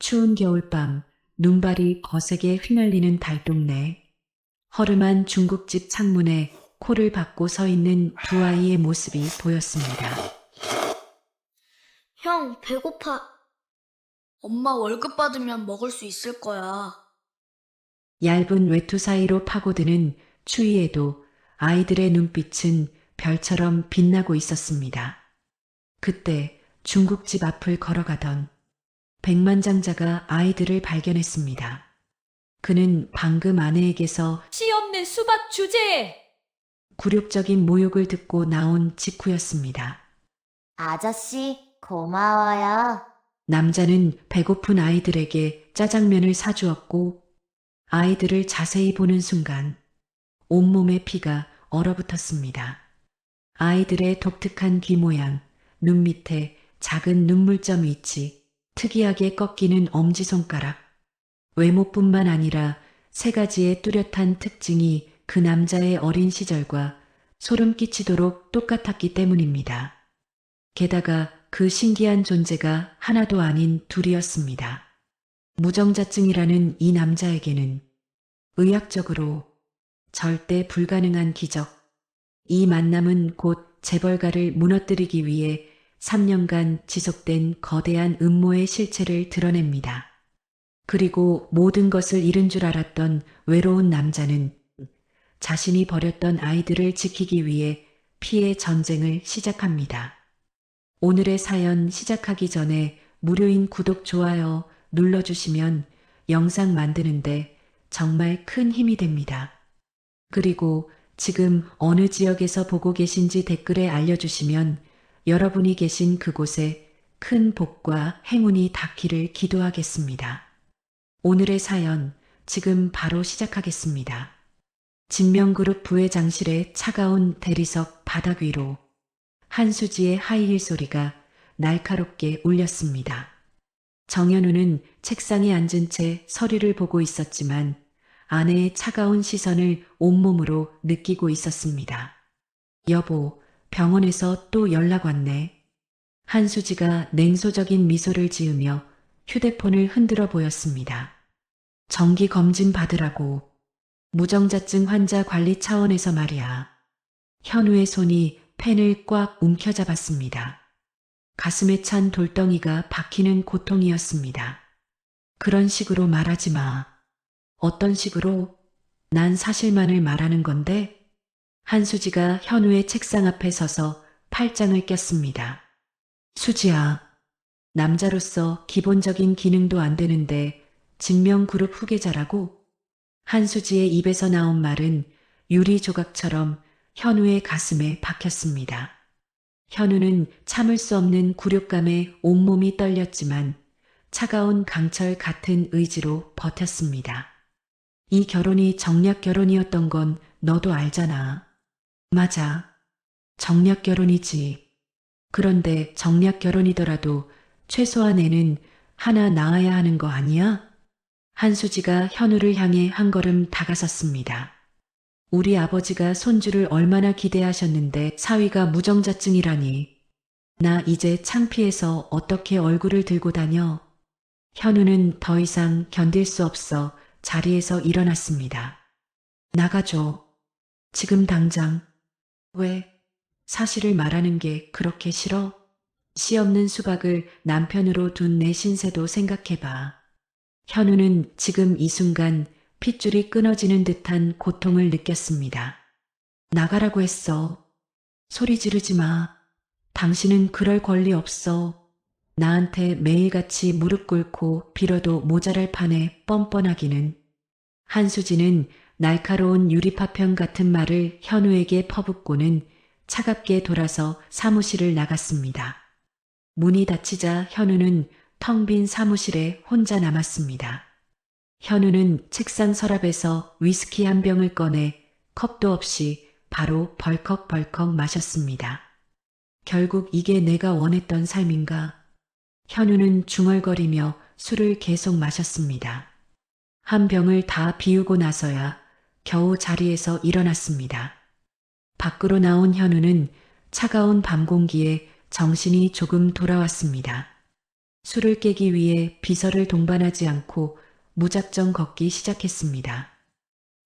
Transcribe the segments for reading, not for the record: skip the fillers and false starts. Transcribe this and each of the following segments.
추운 겨울밤, 눈발이 거세게 휘날리는 달동네. 허름한 중국집 창문에 코를 박고 서 있는 두 아이의 모습이 보였습니다. 형, 배고파. 엄마 월급 받으면 먹을 수 있을 거야. 얇은 외투 사이로 파고드는 추위에도 아이들의 눈빛은 별처럼 빛나고 있었습니다. 그때 중국집 앞을 걸어가던 백만장자가 아이들을 발견했습니다. 그는 방금 아내에게서 씨 없는 수박 주제에 굴욕적인 모욕을 듣고 나온 직후였습니다. 아저씨, 고마워요. 남자는 배고픈 아이들에게 짜장면을 사주었고 아이들을 자세히 보는 순간 온몸에 피가 얼어붙었습니다. 아이들의 독특한 귀 모양, 눈 밑에 작은 눈물점 위치, 특이하게 꺾이는 엄지손가락, 외모뿐만 아니라 세 가지의 뚜렷한 특징이 그 남자의 어린 시절과 소름 끼치도록 똑같았기 때문입니다. 게다가 그 신기한 존재가 하나도 아닌 둘이었습니다. 무정자증이라는 이 남자에게는 의학적으로 절대 불가능한 기적, 이 만남은 곧 재벌가를 무너뜨리기 위해 3년간 지속된 거대한 음모의 실체를 드러냅니다. 그리고 모든 것을 잃은 줄 알았던 외로운 남자는 자신이 버렸던 아이들을 지키기 위해 피해 전쟁을 시작합니다. 오늘의 사연 시작하기 전에 무료인 구독, 좋아요 눌러주시면 영상 만드는데 정말 큰 힘이 됩니다. 그리고 지금 어느 지역에서 보고 계신지 댓글에 알려주시면 여러분이 계신 그곳에 큰 복과 행운이 닿기를 기도하겠습니다. 오늘의 사연 지금 바로 시작하겠습니다. 진명그룹 부회장실의 차가운 대리석 바닥 위로 한수지의 하이힐 소리가 날카롭게 울렸습니다. 정현우는 책상에 앉은 채 서류를 보고 있었지만 아내의 차가운 시선을 온몸으로 느끼고 있었습니다. 여보, 병원에서 또 연락 왔네. 한수지가 냉소적인 미소를 지으며 휴대폰을 흔들어 보였습니다. 정기 검진 받으라고. 무정자증 환자 관리 차원에서 말이야. 현우의 손이 펜을 꽉 움켜잡았습니다. 가슴에 찬 돌덩이가 박히는 고통이었습니다. 그런 식으로 말하지 마. 어떤 식으로? 난 사실만을 말하는 건데? 한수지가 현우의 책상 앞에 서서 팔짱을 꼈습니다. 수지야, 남자로서 기본적인 기능도 안 되는데 진명그룹 후계자라고? 한수지의 입에서 나온 말은 유리 조각처럼 현우의 가슴에 박혔습니다. 현우는 참을 수 없는 굴욕감에 온몸이 떨렸지만 차가운 강철 같은 의지로 버텼습니다. 이 결혼이 정략 결혼이었던 건 너도 알잖아. 맞아. 정략 결혼이지. 그런데 정략 결혼이더라도 최소한 애는 하나 낳아야 하는 거 아니야? 한수지가 현우를 향해 한 걸음 다가섰습니다. 우리 아버지가 손주를 얼마나 기대하셨는데 사위가 무정자증이라니. 나 이제 창피해서 어떻게 얼굴을 들고 다녀. 현우는 더 이상 견딜 수 없어 자리에서 일어났습니다. 나가줘. 지금 당장. 왜? 사실을 말하는 게 그렇게 싫어? 씨 없는 수박을 남편으로 둔 내 신세도 생각해봐. 현우는 지금 이 순간 핏줄이 끊어지는 듯한 고통을 느꼈습니다. 나가라고 했어. 소리 지르지 마. 당신은 그럴 권리 없어. 나한테 매일같이 무릎 꿇고 빌어도 모자랄 판에 뻔뻔하기는. 한수지는 날카로운 유리파편 같은 말을 현우에게 퍼붓고는 차갑게 돌아서 사무실을 나갔습니다. 문이 닫히자 현우는 텅 빈 사무실에 혼자 남았습니다. 현우는 책상 서랍에서 위스키 한 병을 꺼내 컵도 없이 바로 벌컥벌컥 마셨습니다. 결국 이게 내가 원했던 삶인가? 현우는 중얼거리며 술을 계속 마셨습니다. 한 병을 다 비우고 나서야 겨우 자리에서 일어났습니다. 밖으로 나온 현우는 차가운 밤 공기에 정신이 조금 돌아왔습니다. 술을 깨기 위해 비서를 동반하지 않고 무작정 걷기 시작했습니다.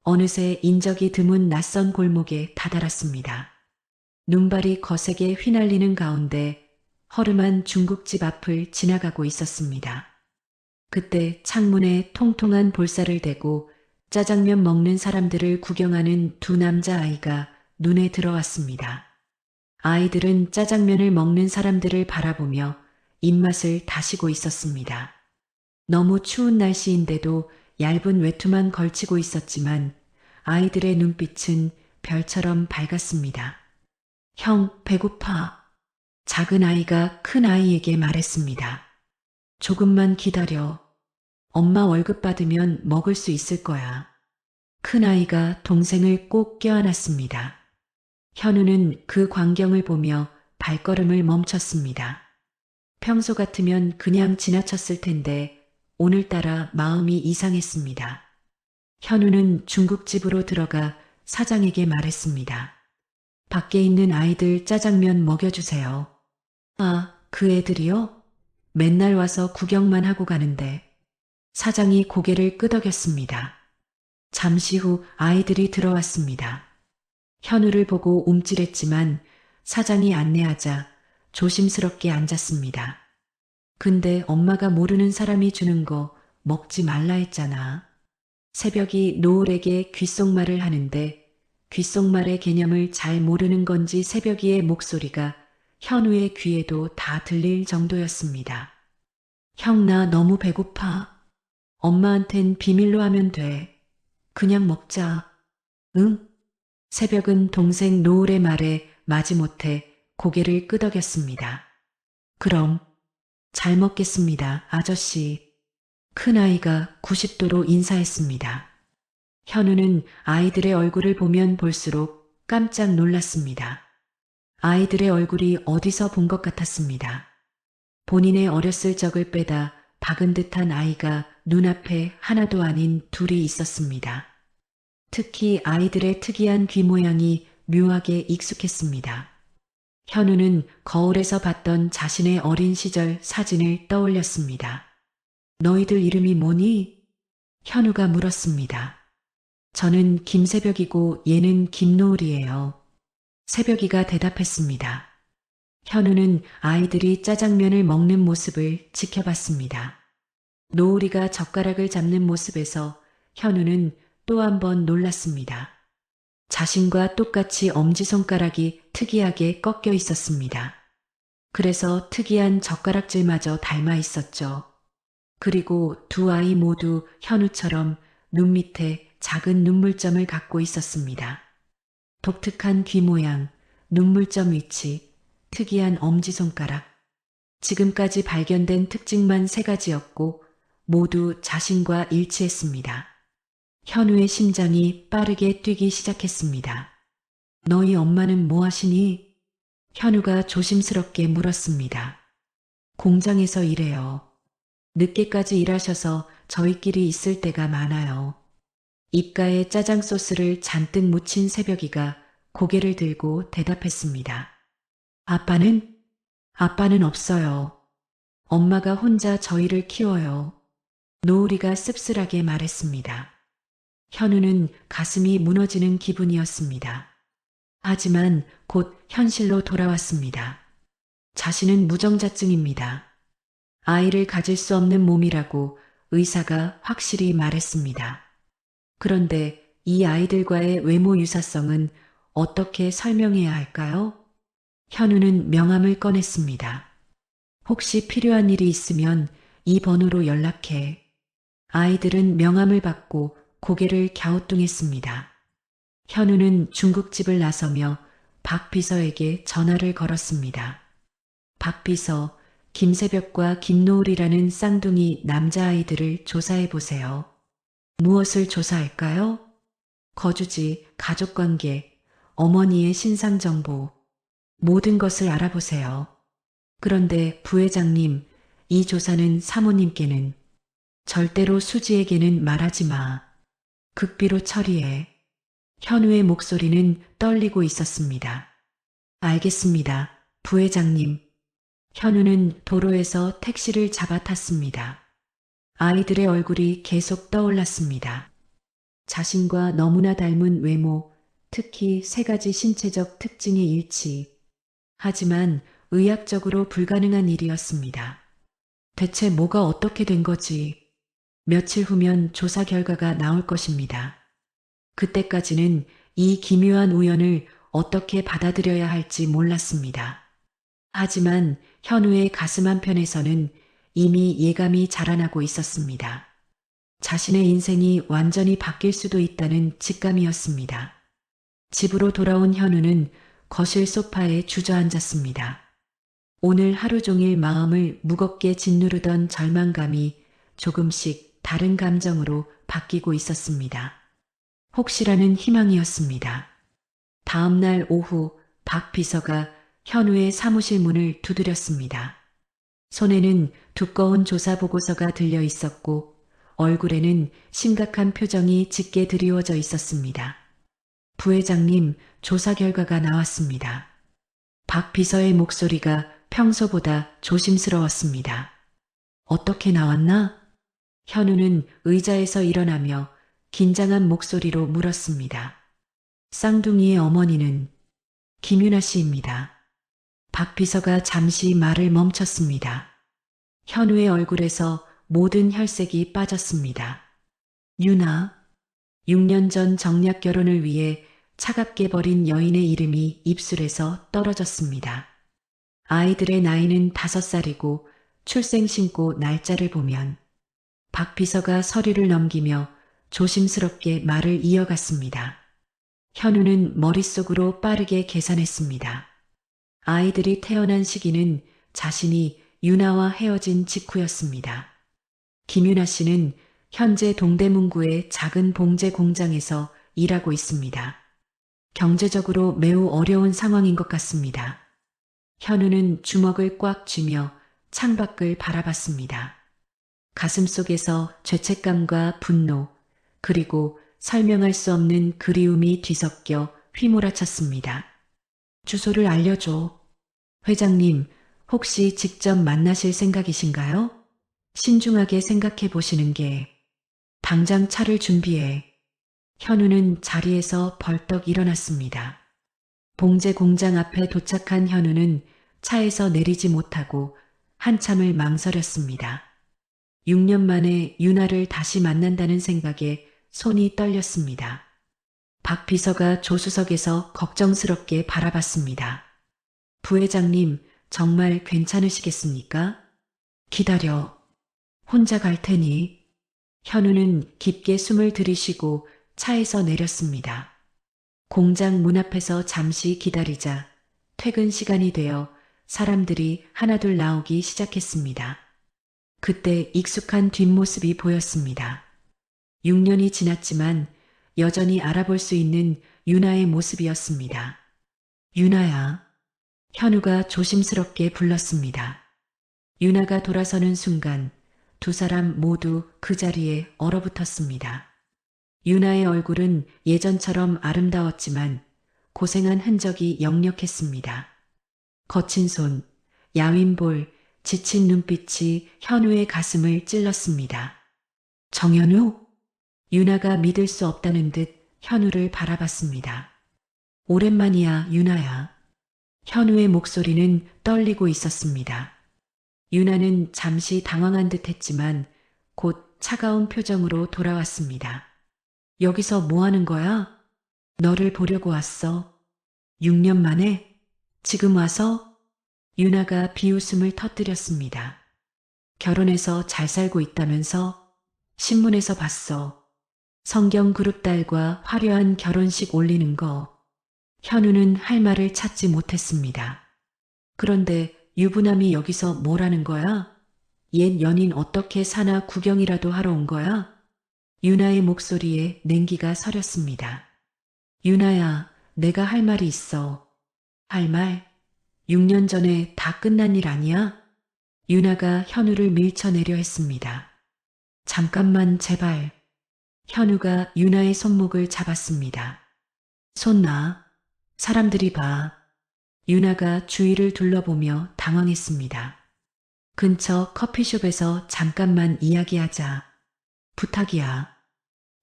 어느새 인적이 드문 낯선 골목에 다다랐습니다. 눈발이 거세게 휘날리는 가운데 허름한 중국집 앞을 지나가고 있었습니다. 그때 창문에 통통한 볼살을 대고 짜장면 먹는 사람들을 구경하는 두 남자아이가 눈에 들어왔습니다. 아이들은 짜장면을 먹는 사람들을 바라보며 입맛을 다시고 있었습니다. 너무 추운 날씨인데도 얇은 외투만 걸치고 있었지만 아이들의 눈빛은 별처럼 밝았습니다. 형, 배고파. 작은 아이가 큰 아이에게 말했습니다. 조금만 기다려. 엄마 월급 받으면 먹을 수 있을 거야. 큰 아이가 동생을 꼭 껴안았습니다. 현우는 그 광경을 보며 발걸음을 멈췄습니다. 평소 같으면 그냥 지나쳤을 텐데 오늘따라 마음이 이상했습니다. 현우는 중국집으로 들어가 사장에게 말했습니다. 밖에 있는 아이들 짜장면 먹여주세요. 아, 그 애들이요? 맨날 와서 구경만 하고 가는데. 사장이 고개를 끄덕였습니다. 잠시 후 아이들이 들어왔습니다. 현우를 보고 움찔했지만 사장이 안내하자 조심스럽게 앉았습니다. 근데 엄마가 모르는 사람이 주는 거 먹지 말라 했잖아. 새벽이 노을에게 귓속말을 하는데 귓속말의 개념을 잘 모르는 건지 새벽이의 목소리가 현우의 귀에도 다 들릴 정도였습니다. 형, 나 너무 배고파. 엄마한텐 비밀로 하면 돼. 그냥 먹자. 응? 새벽은 동생 노을의 말에 마지못해 고개를 끄덕였습니다. 그럼 잘 먹겠습니다, 아저씨. 큰아이가 90도로 인사했습니다. 현우는 아이들의 얼굴을 보면 볼수록 깜짝 놀랐습니다. 아이들의 얼굴이 어디서 본 것 같았습니다. 본인의 어렸을 적을 빼다 박은 듯한 아이가 눈앞에 하나도 아닌 둘이 있었습니다. 특히 아이들의 특이한 귀 모양이 묘하게 익숙했습니다. 현우는 거울에서 봤던 자신의 어린 시절 사진을 떠올렸습니다. 너희들 이름이 뭐니? 현우가 물었습니다. 저는 김새벽이고 얘는 김노을이에요. 새벽이가 대답했습니다. 현우는 아이들이 짜장면을 먹는 모습을 지켜봤습니다. 노을이가 젓가락을 잡는 모습에서 현우는 또 한 번 놀랐습니다. 자신과 똑같이 엄지손가락이 특이하게 꺾여 있었습니다. 그래서 특이한 젓가락질마저 닮아 있었죠. 그리고 두 아이 모두 현우처럼 눈 밑에 작은 눈물점을 갖고 있었습니다. 독특한 귀 모양, 눈물점 위치, 특이한 엄지손가락. 지금까지 발견된 특징만 3가지였고 모두 자신과 일치했습니다. 현우의 심장이 빠르게 뛰기 시작했습니다. 너희 엄마는 뭐 하시니? 현우가 조심스럽게 물었습니다. 공장에서 일해요. 늦게까지 일하셔서 저희끼리 있을 때가 많아요. 입가에 짜장 소스를 잔뜩 묻힌 새벽이가 고개를 들고 대답했습니다. 아빠는? 아빠는 없어요. 엄마가 혼자 저희를 키워요. 노을이가 씁쓸하게 말했습니다. 현우는 가슴이 무너지는 기분이었습니다. 하지만 곧 현실로 돌아왔습니다. 자신은 무정자증입니다. 아이를 가질 수 없는 몸이라고 의사가 확실히 말했습니다. 그런데 이 아이들과의 외모 유사성은 어떻게 설명해야 할까요? 현우는 명함을 꺼냈습니다. 혹시 필요한 일이 있으면 이 번호로 연락해. 아이들은 명함을 받고 고개를 갸우뚱했습니다. 현우는 중국집을 나서며 박 비서에게 전화를 걸었습니다. 박 비서, 김새벽과 김노을이라는 쌍둥이 남자아이들을 조사해 보세요. 무엇을 조사할까요? 거주지, 가족관계, 어머니의 신상정보, 모든 것을 알아보세요. 그런데 부회장님, 이 조사는 사모님께는, 절대로 수지에게는 말하지 마. 극비로 처리해. 현우의 목소리는 떨리고 있었습니다. 알겠습니다, 부회장님. 현우는 도로에서 택시를 잡아탔습니다. 아이들의 얼굴이 계속 떠올랐습니다. 자신과 너무나 닮은 외모, 특히 세 가지 신체적 특징의 일치. 하지만 의학적으로 불가능한 일이었습니다. 대체 뭐가 어떻게 된 거지? 며칠 후면 조사 결과가 나올 것입니다. 그때까지는 이 기묘한 우연을 어떻게 받아들여야 할지 몰랐습니다. 하지만 현우의 가슴 한편에서는 이미 예감이 자라나고 있었습니다. 자신의 인생이 완전히 바뀔 수도 있다는 직감이었습니다. 집으로 돌아온 현우는 거실 소파에 주저앉았습니다. 오늘 하루 종일 마음을 무겁게 짓누르던 절망감이 조금씩 다른 감정으로 바뀌고 있었습니다. 혹시라는 희망이었습니다. 다음 날 오후 박 비서가 현우의 사무실 문을 두드렸습니다. 손에는 두꺼운 조사 보고서가 들려 있었고 얼굴에는 심각한 표정이 짙게 드리워져 있었습니다. 부회장님, 조사 결과가 나왔습니다. 박 비서의 목소리가 평소보다 조심스러웠습니다. 어떻게 나왔나? 현우는 의자에서 일어나며 긴장한 목소리로 물었습니다. 쌍둥이의 어머니는 김유나 씨입니다. 박 비서가 잠시 말을 멈췄습니다. 현우의 얼굴에서 모든 혈색이 빠졌습니다. 유나, 6년 전 정략 결혼을 위해 차갑게 버린 여인의 이름이 입술에서 떨어졌습니다. 아이들의 나이는 5살이고 출생신고 날짜를 보면 박 비서가 서류를 넘기며 조심스럽게 말을 이어갔습니다. 현우는 머릿속으로 빠르게 계산했습니다. 아이들이 태어난 시기는 자신이 유나와 헤어진 직후였습니다. 김유나 씨는 현재 동대문구의 작은 봉제 공장에서 일하고 있습니다. 경제적으로 매우 어려운 상황인 것 같습니다. 현우는 주먹을 꽉 쥐며 창밖을 바라봤습니다. 가슴속에서 죄책감과 분노, 그리고 설명할 수 없는 그리움이 뒤섞여 휘몰아쳤습니다. 주소를 알려줘. 회장님, 혹시 직접 만나실 생각이신가요? 신중하게 생각해 보시는 게 당장 차를 준비해. 현우는 자리에서 벌떡 일어났습니다. 봉제 공장 앞에 도착한 현우는 차에서 내리지 못하고 한참을 망설였습니다. 6년 만에 유나를 다시 만난다는 생각에 손이 떨렸습니다. 박 비서가 조수석에서 걱정스럽게 바라봤습니다. 부회장님, 정말 괜찮으시겠습니까? 기다려. 혼자 갈 테니. 현우는 깊게 숨을 들이쉬고 차에서 내렸습니다. 공장 문 앞에서 잠시 기다리자 퇴근 시간이 되어 사람들이 하나둘 나오기 시작했습니다. 그때 익숙한 뒷모습이 보였습니다. 6년이 지났지만 여전히 알아볼 수 있는 유나의 모습이었습니다. 유나야. 현우가 조심스럽게 불렀습니다. 유나가 돌아서는 순간 두 사람 모두 그 자리에 얼어붙었습니다. 유나의 얼굴은 예전처럼 아름다웠지만 고생한 흔적이 역력했습니다. 거친 손, 야윈 볼, 지친 눈빛이 현우의 가슴을 찔렀습니다. 정현우? 유나가 믿을 수 없다는 듯 현우를 바라봤습니다. 오랜만이야, 유나야. 현우의 목소리는 떨리고 있었습니다. 유나는 잠시 당황한 듯 했지만 곧 차가운 표정으로 돌아왔습니다. 여기서 뭐 하는 거야? 너를 보려고 왔어. 6년 만에? 지금 와서? 유나가 비웃음을 터뜨렸습니다. 결혼해서 잘 살고 있다면서? 신문에서 봤어. 성경 그룹 딸과 화려한 결혼식 올리는 거. 현우는 할 말을 찾지 못했습니다. 그런데 유부남이 여기서 뭘 하는 거야? 옛 연인 어떻게 사나 구경이라도 하러 온 거야? 유나의 목소리에 냉기가 서렸습니다. 유나야, 내가 할 말이 있어. 할 말? 6년 전에 다 끝난 일 아니야? 유나가 현우를 밀쳐내려 했습니다. 잠깐만 제발. 현우가 유나의 손목을 잡았습니다. 손 놔. 사람들이 봐. 유나가 주위를 둘러보며 당황했습니다. 근처 커피숍에서 잠깐만 이야기하자. 부탁이야.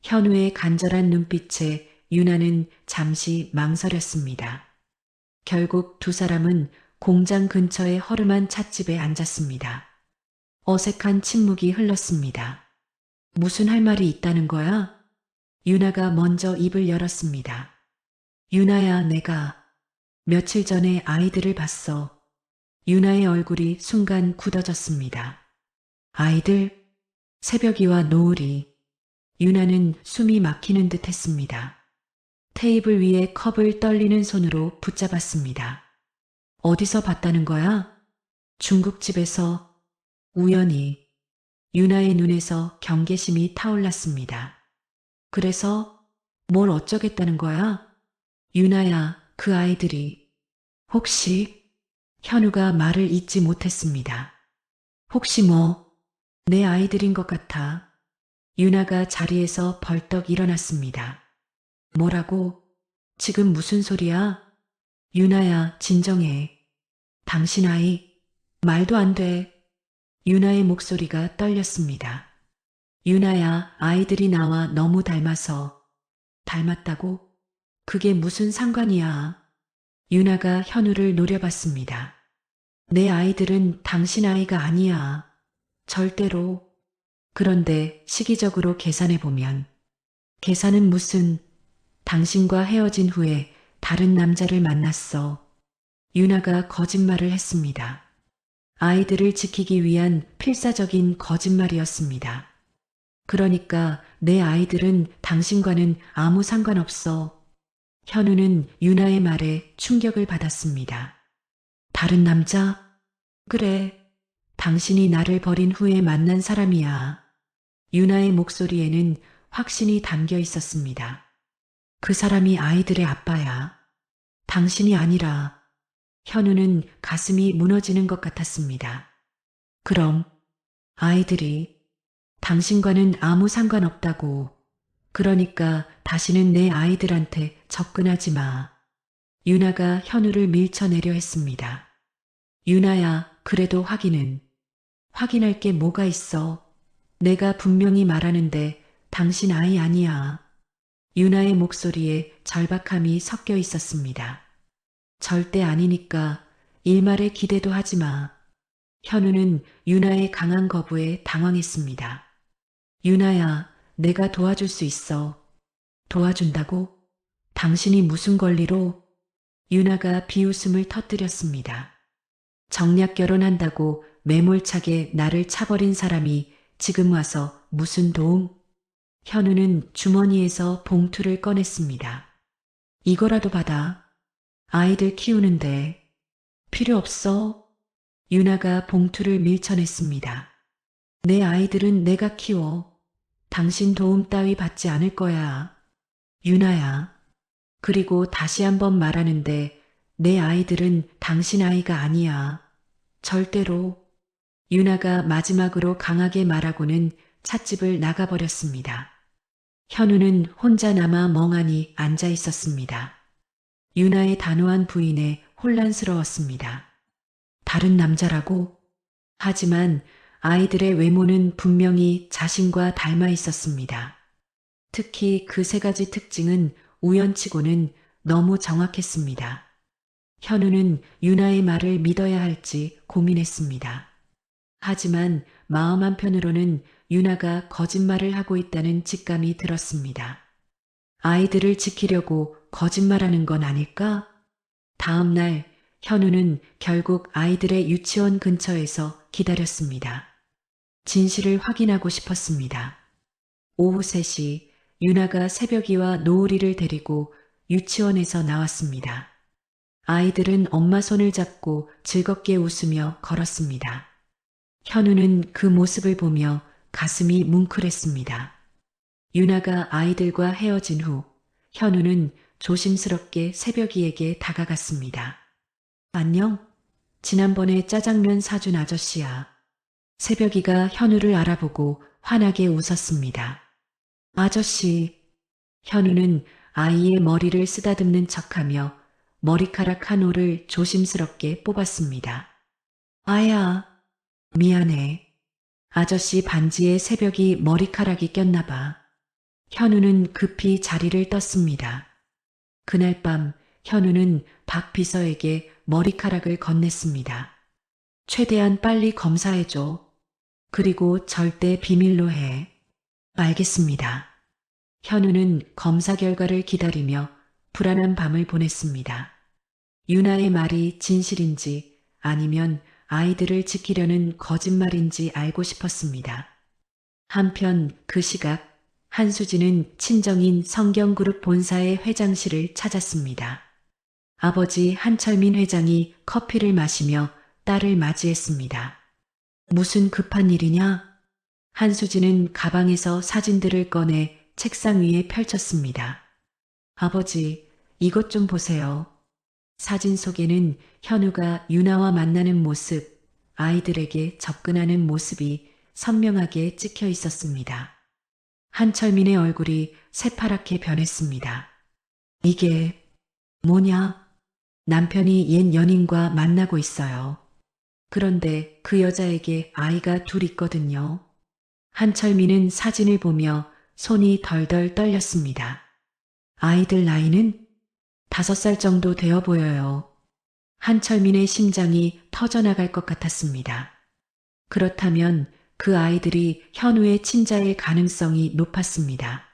현우의 간절한 눈빛에 유나는 잠시 망설였습니다. 결국 두 사람은 공장 근처의 허름한 찻집에 앉았습니다. 어색한 침묵이 흘렀습니다. 무슨 할 말이 있다는 거야? 유나가 먼저 입을 열었습니다. 유나야, 내가 며칠 전에 아이들을 봤어. 유나의 얼굴이 순간 굳어졌습니다. 아이들? 새벽이와 노을이. 유나는 숨이 막히는 듯 했습니다. 테이블 위에 컵을 떨리는 손으로 붙잡았습니다. 어디서 봤다는 거야? 중국집에서. 우연히. 유나의 눈에서 경계심이 타올랐습니다. 그래서 뭘 어쩌겠다는 거야? 유나야, 그 아이들이. 혹시? 현우가 말을 잇지 못했습니다. 혹시 뭐, 내 아이들인 것 같아. 유나가 자리에서 벌떡 일어났습니다. 뭐라고? 지금 무슨 소리야? 유나야, 진정해. 당신 아이, 말도 안 돼. 유나의 목소리가 떨렸습니다. 유나야, 아이들이 나와 너무 닮아서. 닮았다고? 그게 무슨 상관이야? 유나가 현우를 노려봤습니다. 내 아이들은 당신 아이가 아니야. 절대로. 그런데 시기적으로 계산해보면, 계산은 무슨, 당신과 헤어진 후에 다른 남자를 만났어. 유나가 거짓말을 했습니다. 아이들을 지키기 위한 필사적인 거짓말이었습니다. 그러니까 내 아이들은 당신과는 아무 상관없어. 현우는 유나의 말에 충격을 받았습니다. 다른 남자? 그래. 당신이 나를 버린 후에 만난 사람이야. 유나의 목소리에는 확신이 담겨 있었습니다. 그 사람이 아이들의 아빠야. 당신이 아니라. 현우는 가슴이 무너지는 것 같았습니다. 그럼 아이들이 당신과는 아무 상관없다고. 그러니까 다시는 내 아이들한테 접근하지 마. 유나가 현우를 밀쳐내려 했습니다. 유나야, 그래도 확인할 게 뭐가 있어. 내가 분명히 말하는데 당신 아이 아니야. 유나의 목소리에 절박함이 섞여 있었습니다. 절대 아니니까 일말의 기대도 하지 마. 현우는 유나의 강한 거부에 당황했습니다. 유나야, 내가 도와줄 수 있어. 도와준다고? 당신이 무슨 권리로? 유나가 비웃음을 터뜨렸습니다. 정략 결혼한다고 매몰차게 나를 차버린 사람이 지금 와서 무슨 도움? 현우는 주머니에서 봉투를 꺼냈습니다. 이거라도 받아. 아이들 키우는데. 필요 없어. 유나가 봉투를 밀쳐냈습니다. 내 아이들은 내가 키워. 당신 도움 따위 받지 않을 거야. 유나야. 그리고 다시 한번 말하는데 내 아이들은 당신 아이가 아니야. 절대로. 유나가 마지막으로 강하게 말하고는 찻집을 나가버렸습니다. 현우는 혼자 남아 멍하니 앉아 있었습니다. 유나의 단호한 부인에 혼란스러웠습니다. 다른 남자라고? 하지만 아이들의 외모는 분명히 자신과 닮아 있었습니다. 특히 그 세 가지 특징은 우연치고는 너무 정확했습니다. 현우는 유나의 말을 믿어야 할지 고민했습니다. 하지만 마음 한편으로는 유나가 거짓말을 하고 있다는 직감이 들었습니다. 아이들을 지키려고 거짓말하는 건 아닐까? 다음 날 현우는 결국 아이들의 유치원 근처에서 기다렸습니다. 진실을 확인하고 싶었습니다. 오후 3시 유나가 새벽이와 노을이를 데리고 유치원에서 나왔습니다. 아이들은 엄마 손을 잡고 즐겁게 웃으며 걸었습니다. 현우는 그 모습을 보며 가슴이 뭉클했습니다. 유나가 아이들과 헤어진 후 현우는 조심스럽게 새벽이에게 다가갔습니다. 안녕? 지난번에 짜장면 사준 아저씨야. 새벽이가 현우를 알아보고 환하게 웃었습니다. 아저씨. 현우는 아이의 머리를 쓰다듬는 척하며 머리카락 한 올을 조심스럽게 뽑았습니다. 아야, 미안해. 아저씨 반지에 새벽이 머리카락이 꼈나 봐. 현우는 급히 자리를 떴습니다. 그날 밤 현우는 박 비서에게 머리카락을 건넸습니다. 최대한 빨리 검사해줘. 그리고 절대 비밀로 해. 알겠습니다. 현우는 검사 결과를 기다리며 불안한 밤을 보냈습니다. 유나의 말이 진실인지 아니면 아이들을 지키려는 거짓말인지 알고 싶었습니다. 한편 그 시각 한수진은 친정인 성경그룹 본사의 회장실을 찾았습니다. 아버지 한철민 회장이 커피를 마시며 딸을 맞이했습니다. 무슨 급한 일이냐? 한수진은 가방에서 사진들을 꺼내 책상 위에 펼쳤습니다. 아버지, 이것 좀 보세요. 사진 속에는 현우가 유나와 만나는 모습, 아이들에게 접근하는 모습이 선명하게 찍혀 있었습니다. 한철민의 얼굴이 새파랗게 변했습니다. 이게 뭐냐? 남편이 옛 연인과 만나고 있어요. 그런데 그 여자에게 아이가 둘 있거든요. 한철민은 사진을 보며 손이 덜덜 떨렸습니다. 아이들 나이는 5살 정도 되어 보여요. 한철민의 심장이 터져나갈 것 같았습니다. 그렇다면 그 아이들이 현우의 친자일 가능성이 높았습니다.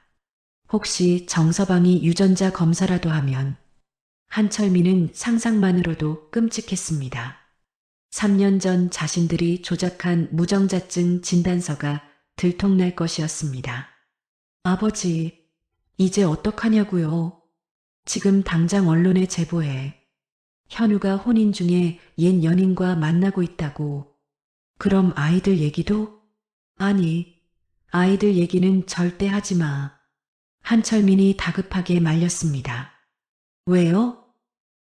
혹시 정서방이 유전자 검사라도 하면 한철민은 상상만으로도 끔찍했습니다. 3년 전 자신들이 조작한 무정자증 진단서가 들통날 것이었습니다. 아버지, 이제 어떡하냐고요? 지금 당장 언론에 제보해. 현우가 혼인 중에 옛 연인과 만나고 있다고. 그럼 아이들 얘기도? 아니, 아이들 얘기는 절대 하지 마. 한철민이 다급하게 말렸습니다. 왜요?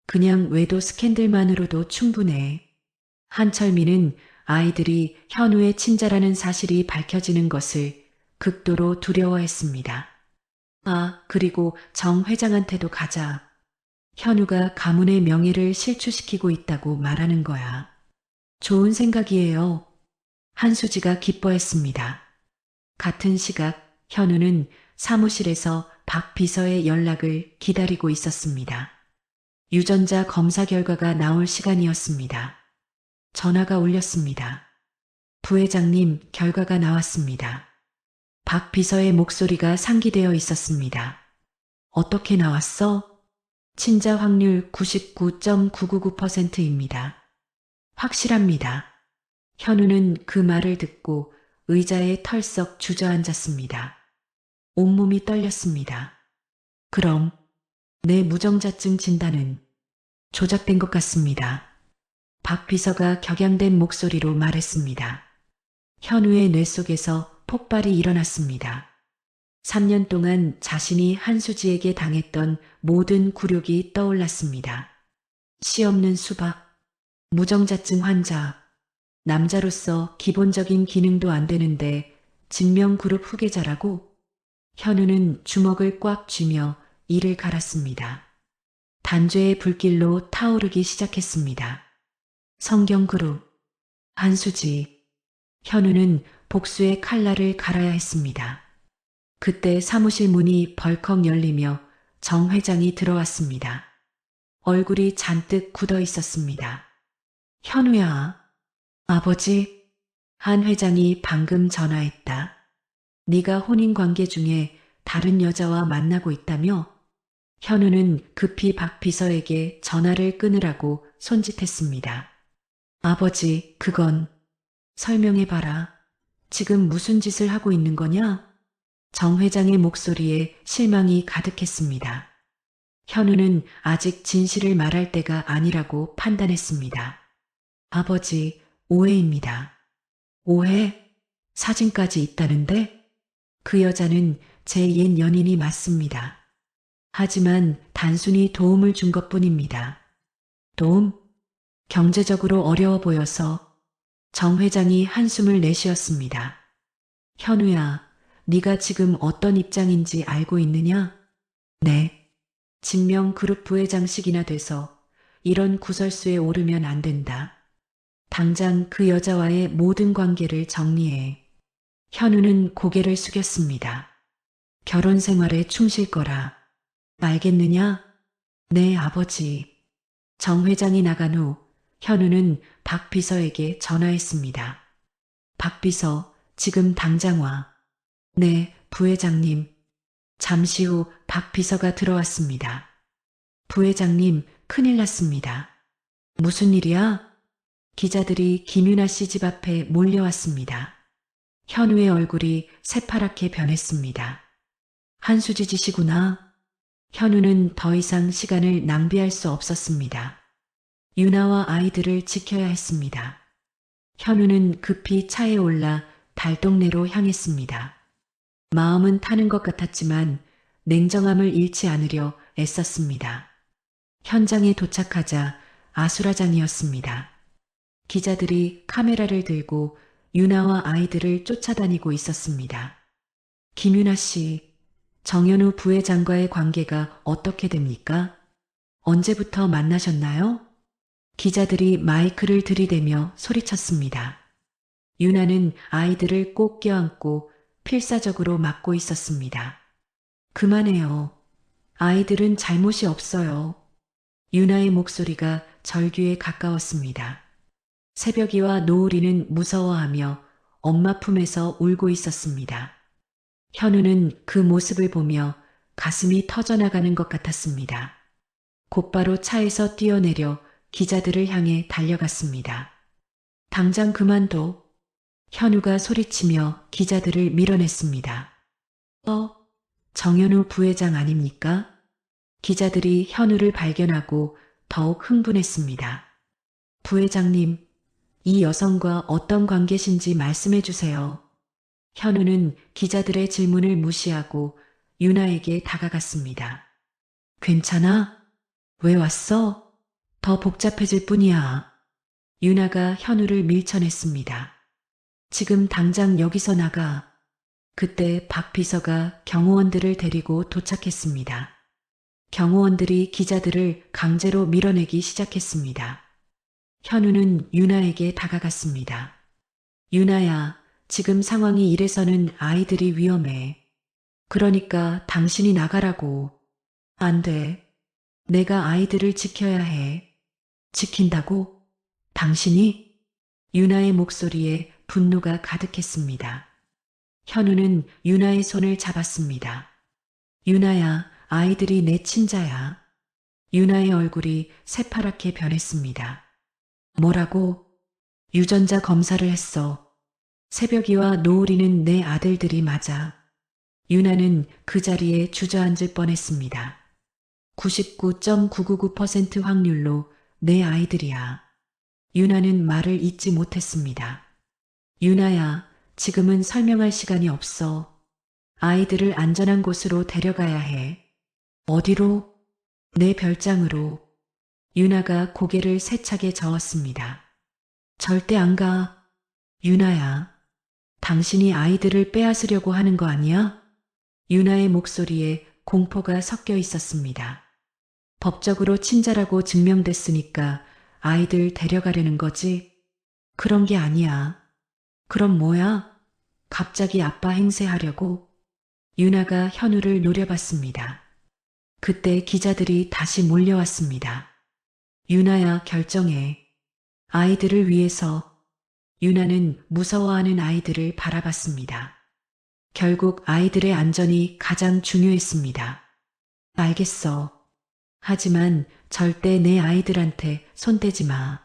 그냥 외도 스캔들만으로도 충분해. 한철민은 아이들이 현우의 친자라는 사실이 밝혀지는 것을 극도로 두려워했습니다. 아, 그리고 정 회장한테도 가자. 현우가 가문의 명예를 실추시키고 있다고 말하는 거야. 좋은 생각이에요. 한수지가 기뻐했습니다. 같은 시각 현우는 사무실에서 박 비서의 연락을 기다리고 있었습니다. 유전자 검사 결과가 나올 시간이었습니다. 전화가 울렸습니다. 부회장님, 결과가 나왔습니다. 박 비서의 목소리가 상기되어 있었습니다. 어떻게 나왔어? 친자 확률 99.999%입니다. 확실합니다. 현우는 그 말을 듣고 의자에 털썩 주저앉았습니다. 온몸이 떨렸습니다. 그럼 내 무정자증 진단은 조작된 것 같습니다. 박 비서가 격양된 목소리로 말했습니다. 현우의 뇌 속에서 폭발이 일어났습니다. 3년 동안 자신이 한수지에게 당했던 모든 굴욕이 떠올랐습니다. 씨 없는 수박, 무정자증 환자, 남자로서 기본적인 기능도 안 되는데 진명그룹 후계자라고? 현우는 주먹을 꽉 쥐며 이를 갈았습니다. 단죄의 불길로 타오르기 시작했습니다. 성경그룹, 한수지, 현우는 복수의 칼날을 갈아야 했습니다. 그때 사무실 문이 벌컥 열리며 정 회장이 들어왔습니다. 얼굴이 잔뜩 굳어 있었습니다. 현우야, 아버지, 한 회장이 방금 전화했다. 네가 혼인 관계 중에 다른 여자와 만나고 있다며? 현우는 급히 박 비서에게 전화를 끊으라고 손짓했습니다. 아버지, 그건 설명해봐라. 지금 무슨 짓을 하고 있는 거냐? 정 회장의 목소리에 실망이 가득했습니다. 현우는 아직 진실을 말할 때가 아니라고 판단했습니다. 아버지, 오해입니다. 오해? 사진까지 있다는데? 그 여자는 제 옛 연인이 맞습니다. 하지만 단순히 도움을 준 것뿐입니다. 도움? 경제적으로 어려워 보여서 정 회장이 한숨을 내쉬었습니다. 현우야, 네가 지금 어떤 입장인지 알고 있느냐? 네. 진명그룹 부회장식이나 돼서 이런 구설수에 오르면 안 된다. 당장 그 여자와의 모든 관계를 정리해. 현우는 고개를 숙였습니다. 결혼 생활에 충실 거라. 알겠느냐? 네, 아버지. 정 회장이 나간 후 현우는 박 비서에게 전화했습니다. 박 비서, 지금 당장 와. 네, 부회장님. 잠시 후 박 비서가 들어왔습니다. 부회장님, 큰일 났습니다. 무슨 일이야? 기자들이 김윤아 씨 집 앞에 몰려왔습니다. 현우의 얼굴이 새파랗게 변했습니다. 한수지 짓이구나. 현우는 더 이상 시간을 낭비할 수 없었습니다. 유나와 아이들을 지켜야 했습니다. 현우는 급히 차에 올라 달동네로 향했습니다. 마음은 타는 것 같았지만 냉정함을 잃지 않으려 애썼습니다. 현장에 도착하자 아수라장이었습니다. 기자들이 카메라를 들고 유나와 아이들을 쫓아다니고 있었습니다. 김유나 씨, 정현우 부회장과의 관계가 어떻게 됩니까? 언제부터 만나셨나요? 기자들이 마이크를 들이대며 소리쳤습니다. 유나는 아이들을 꼭 껴안고 필사적으로 막고 있었습니다. 그만해요. 아이들은 잘못이 없어요. 유나의 목소리가 절규에 가까웠습니다. 새벽이와 노을이는 무서워하며 엄마 품에서 울고 있었습니다. 현우는 그 모습을 보며 가슴이 터져나가는 것 같았습니다. 곧바로 차에서 뛰어내려 기자들을 향해 달려갔습니다. 당장 그만둬. 현우가 소리치며 기자들을 밀어냈습니다. 정현우 부회장 아닙니까? 기자들이 현우를 발견하고 더욱 흥분했습니다. 부회장님, 이 여성과 어떤 관계신지 말씀해 주세요. 현우는 기자들의 질문을 무시하고 유나에게 다가갔습니다. 괜찮아? 왜 왔어? 더 복잡해질 뿐이야. 유나가 현우를 밀쳐냈습니다. 지금 당장 여기서 나가. 그때 박 비서가 경호원들을 데리고 도착했습니다. 경호원들이 기자들을 강제로 밀어내기 시작했습니다. 현우는 유나에게 다가갔습니다. 유나야, 지금 상황이 이래서는 아이들이 위험해. 그러니까 당신이 나가라고. 안 돼. 내가 아이들을 지켜야 해. 지킨다고? 당신이? 유나의 목소리에 분노가 가득했습니다. 현우는 유나의 손을 잡았습니다. 유나야, 아이들이 내 친자야. 유나의 얼굴이 새파랗게 변했습니다. 뭐라고? 유전자 검사를 했어. 새벽이와 노을이는 내 아들들이 맞아. 유나는 그 자리에 주저앉을 뻔했습니다. 99.999% 확률로 내 아이들이야. 유나는 말을 잇지 못했습니다. 유나야, 지금은 설명할 시간이 없어. 아이들을 안전한 곳으로 데려가야 해. 어디로? 내 별장으로. 유나가 고개를 세차게 저었습니다. 절대 안 가. 유나야, 당신이 아이들을 빼앗으려고 하는 거 아니야? 유나의 목소리에 공포가 섞여 있었습니다. 법적으로 친자라고 증명됐으니까 아이들 데려가려는 거지? 그런 게 아니야. 그럼 뭐야? 갑자기 아빠 행세하려고? 유나가 현우를 노려봤습니다. 그때 기자들이 다시 몰려왔습니다. 유나야, 결정해. 아이들을 위해서. 유나는 무서워하는 아이들을 바라봤습니다. 결국 아이들의 안전이 가장 중요했습니다. 알겠어. 하지만 절대 내 아이들한테 손대지 마.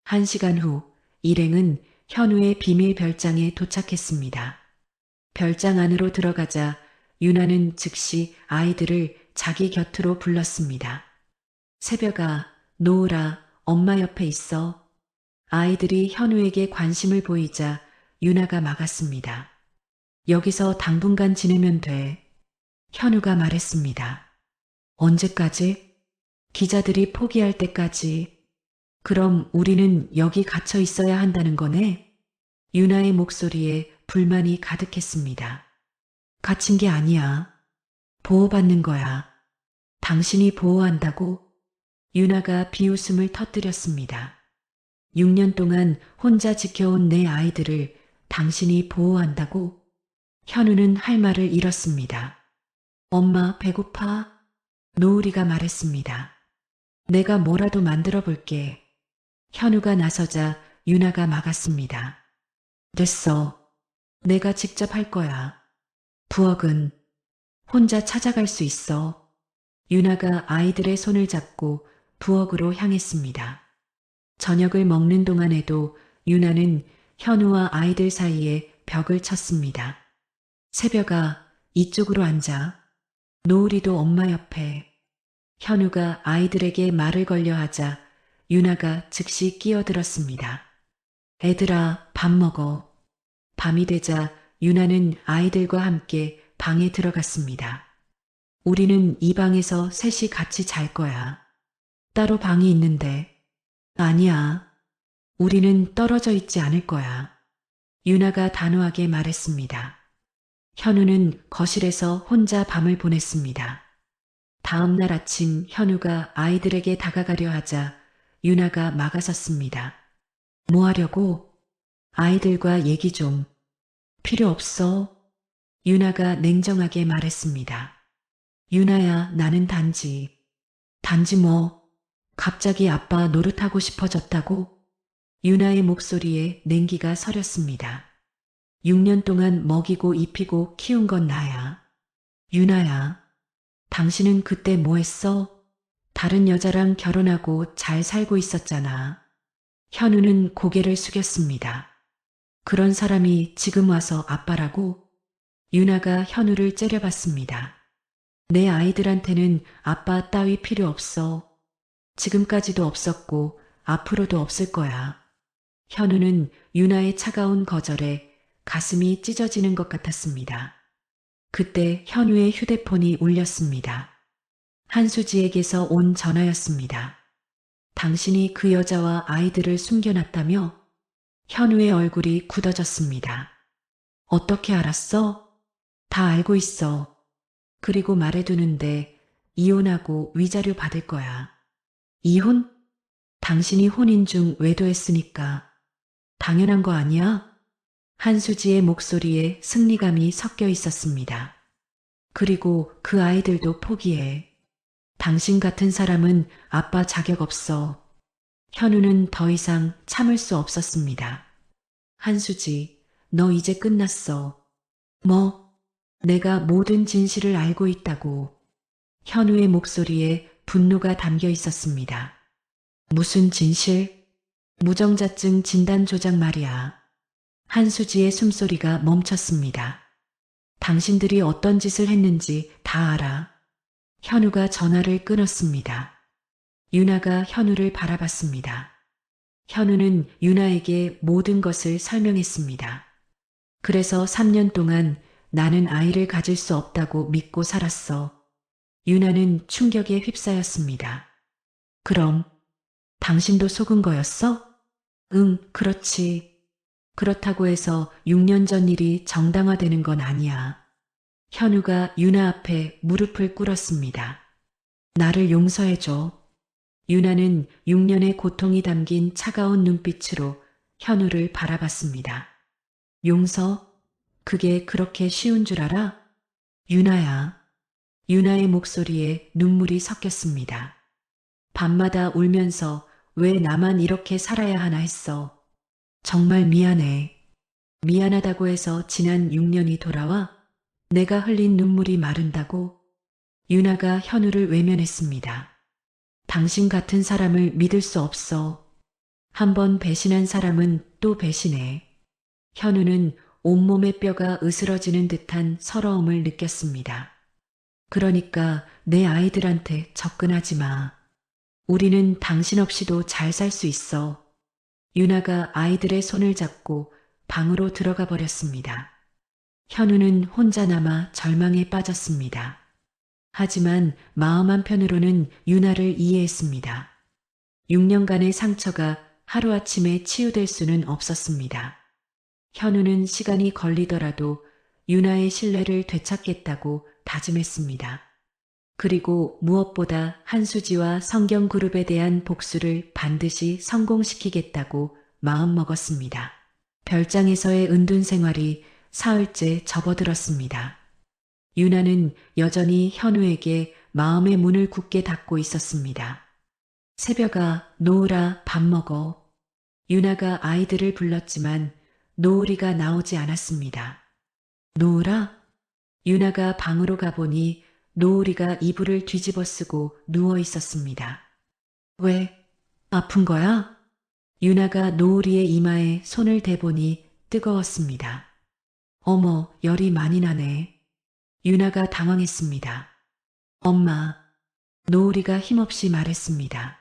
1시간 후 일행은 현우의 비밀 별장에 도착했습니다. 별장 안으로 들어가자 유나는 즉시 아이들을 자기 곁으로 불렀습니다. 새벽아, 노을아, 엄마 옆에 있어. 아이들이 현우에게 관심을 보이자 유나가 막았습니다. 여기서 당분간 지내면 돼. 현우가 말했습니다. 언제까지? 기자들이 포기할 때까지. 그럼 우리는 여기 갇혀 있어야 한다는 거네? 유나의 목소리에 불만이 가득했습니다. 갇힌 게 아니야. 보호받는 거야. 당신이 보호한다고? 유나가 비웃음을 터뜨렸습니다. 6년 동안 혼자 지켜온 내 아이들을 당신이 보호한다고? 현우는 할 말을 잃었습니다. 엄마 배고파? 노을이가 말했습니다. 내가 뭐라도 만들어 볼게. 현우가 나서자 유나가 막았습니다. 됐어. 내가 직접 할 거야. 부엌은 혼자 찾아갈 수 있어. 유나가 아이들의 손을 잡고 부엌으로 향했습니다. 저녁을 먹는 동안에도 유나는 현우와 아이들 사이에 벽을 쳤습니다. 새벽아, 이쪽으로 앉아. 노을이도 엄마 옆에. 현우가 아이들에게 말을 걸려 하자 유나가 즉시 끼어들었습니다. 애들아, 밥 먹어. 밤이 되자 유나는 아이들과 함께 방에 들어갔습니다. 우리는 이 방에서 셋이 같이 잘 거야. 따로 방이 있는데. 아니야. 우리는 떨어져 있지 않을 거야. 유나가 단호하게 말했습니다. 현우는 거실에서 혼자 밤을 보냈습니다. 다음 날 아침 현우가 아이들에게 다가가려 하자 유나가 막아섰습니다. 뭐 하려고? 아이들과 얘기 좀. 필요 없어. 유나가 냉정하게 말했습니다. 유나야, 나는 단지 뭐, 갑자기 아빠 노릇하고 싶어졌다고? 유나의 목소리에 냉기가 서렸습니다. 6년 동안 먹이고 입히고 키운 건 나야. 유나야, 당신은 그때 뭐 했어? 다른 여자랑 결혼하고 잘 살고 있었잖아. 현우는 고개를 숙였습니다. 그런 사람이 지금 와서 아빠라고? 유나가 현우를 째려봤습니다. 내 아이들한테는 아빠 따위 필요 없어. 지금까지도 없었고 앞으로도 없을 거야. 현우는 유나의 차가운 거절에 가슴이 찢어지는 것 같았습니다. 그때 현우의 휴대폰이 울렸습니다. 한수지에게서 온 전화였습니다. 당신이 그 여자와 아이들을 숨겨놨다며? 현우의 얼굴이 굳어졌습니다. 어떻게 알았어? 다 알고 있어. 그리고 말해두는데 이혼하고 위자료 받을 거야. 이혼? 당신이 혼인 중 외도했으니까. 당연한 거 아니야? 한수지의 목소리에 승리감이 섞여 있었습니다. 그리고 그 아이들도 포기해. 당신 같은 사람은 아빠 자격 없어. 현우는 더 이상 참을 수 없었습니다. 한수지, 너 이제 끝났어. 뭐? 내가 모든 진실을 알고 있다고. 현우의 목소리에 분노가 담겨 있었습니다. 무슨 진실? 무정자증 진단 조작 말이야. 한수지의 숨소리가 멈췄습니다. 당신들이 어떤 짓을 했는지 다 알아. 현우가 전화를 끊었습니다. 유나가 현우를 바라봤습니다. 현우는 유나에게 모든 것을 설명했습니다. 그래서 3년 동안 나는 아이를 가질 수 없다고 믿고 살았어. 유나는 충격에 휩싸였습니다. 그럼 당신도 속은 거였어? 응, 그렇지. 그렇다고 해서 6년 전 일이 정당화되는 건 아니야. 현우가 유나 앞에 무릎을 꿇었습니다. 나를 용서해줘. 유나는 6년의 고통이 담긴 차가운 눈빛으로 현우를 바라봤습니다. 용서? 그게 그렇게 쉬운 줄 알아? 유나야. 유나의 목소리에 눈물이 섞였습니다. 밤마다 울면서 왜 나만 이렇게 살아야 하나 했어. 정말 미안해. 미안하다고 해서 지난 6년이 돌아와? 내가 흘린 눈물이 마른다고? 유나가 현우를 외면했습니다. 당신 같은 사람을 믿을 수 없어. 한번 배신한 사람은 또 배신해. 현우는 온몸의 뼈가 으스러지는 듯한 서러움을 느꼈습니다. 그러니까 내 아이들한테 접근하지 마. 우리는 당신 없이도 잘 살 수 있어. 유나가 아이들의 손을 잡고 방으로 들어가 버렸습니다. 현우는 혼자 남아 절망에 빠졌습니다. 하지만 마음 한편으로는 유나를 이해했습니다. 6년간의 상처가 하루아침에 치유될 수는 없었습니다. 현우는 시간이 걸리더라도 유나의 신뢰를 되찾겠다고 다짐했습니다. 그리고 무엇보다 한수지와 성경그룹에 대한 복수를 반드시 성공시키겠다고 마음먹었습니다. 별장에서의 은둔 생활이 사흘째 접어들었습니다. 유나는 여전히 현우에게 마음의 문을 굳게 닫고 있었습니다. 새벽아, 노을아, 밥 먹어. 유나가 아이들을 불렀지만 노을이가 나오지 않았습니다. 노을아? 유나가 방으로 가보니 노을이가 이불을 뒤집어 쓰고 누워 있었습니다. 왜? 아픈 거야? 유나가 노을이의 이마에 손을 대보니 뜨거웠습니다. 어머, 열이 많이 나네. 유나가 당황했습니다. 엄마, 노을이가 힘없이 말했습니다.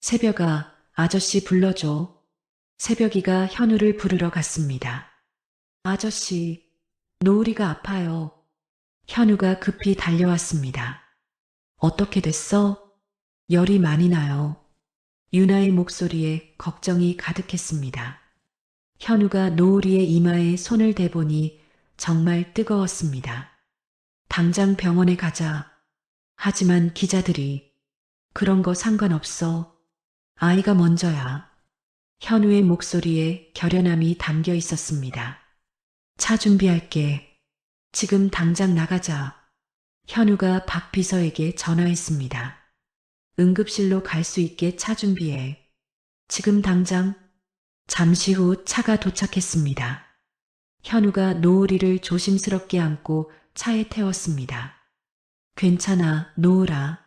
새벽아, 아저씨 불러줘. 새벽이가 현우를 부르러 갔습니다. 아저씨, 노을이가 아파요. 현우가 급히 달려왔습니다. 어떻게 됐어? 열이 많이 나요. 유나의 목소리에 걱정이 가득했습니다. 현우가 노을이의 이마에 손을 대보니 정말 뜨거웠습니다. 당장 병원에 가자. 하지만 기자들이 그런 거 상관없어. 아이가 먼저야. 현우의 목소리에 결연함이 담겨 있었습니다. 차 준비할게. 지금 당장 나가자. 현우가 박 비서에게 전화했습니다. 응급실로 갈 수 있게 차 준비해. 지금 당장. 잠시 후 차가 도착했습니다. 현우가 노을이를 조심스럽게 안고 차에 태웠습니다. 괜찮아, 노을아.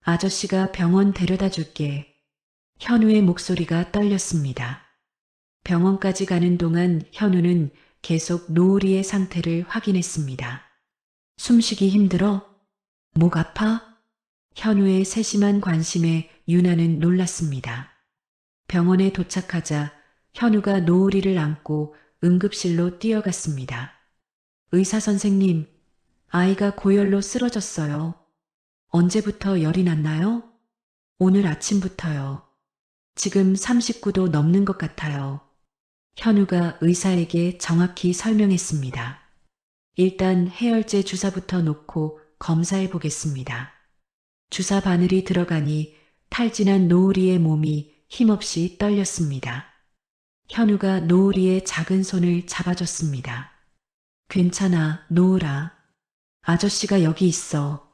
아저씨가 병원 데려다 줄게. 현우의 목소리가 떨렸습니다. 병원까지 가는 동안 현우는 계속 노을이의 상태를 확인했습니다. 숨쉬기 힘들어? 목 아파? 현우의 세심한 관심에 유나는 놀랐습니다. 병원에 도착하자 현우가 노을이를 안고 응급실로 뛰어갔습니다. 의사 선생님, 아이가 고열로 쓰러졌어요. 언제부터 열이 났나요? 오늘 아침부터요. 지금 39도 넘는 것 같아요. 현우가 의사에게 정확히 설명했습니다. 일단 해열제 주사부터 놓고 검사해 보겠습니다. 주사 바늘이 들어가니 탈진한 노을이의 몸이 힘없이 떨렸습니다. 현우가 노을이의 작은 손을 잡아줬습니다. 괜찮아, 노을아. 아저씨가 여기 있어.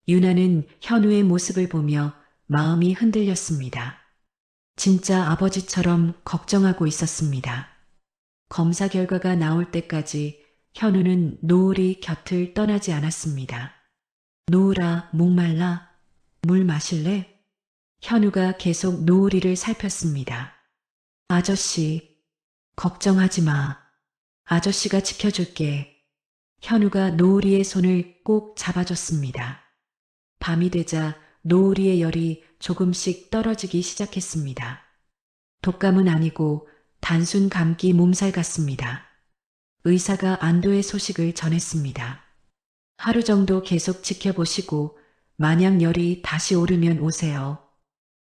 유나는 현우의 모습을 보며 마음이 흔들렸습니다. 진짜 아버지처럼 걱정하고 있었습니다. 검사 결과가 나올 때까지 현우는 노을이 곁을 떠나지 않았습니다. 노을아, 목말라. 물 마실래? 현우가 계속 노을이를 살폈습니다. 아저씨, 걱정하지 마. 아저씨가 지켜줄게. 현우가 노을이의 손을 꼭 잡아줬습니다. 밤이 되자 노을이의 열이 조금씩 떨어지기 시작했습니다. 독감은 아니고 단순 감기 몸살 같습니다. 의사가 안도의 소식을 전했습니다. 하루 정도 계속 지켜보시고 만약 열이 다시 오르면 오세요.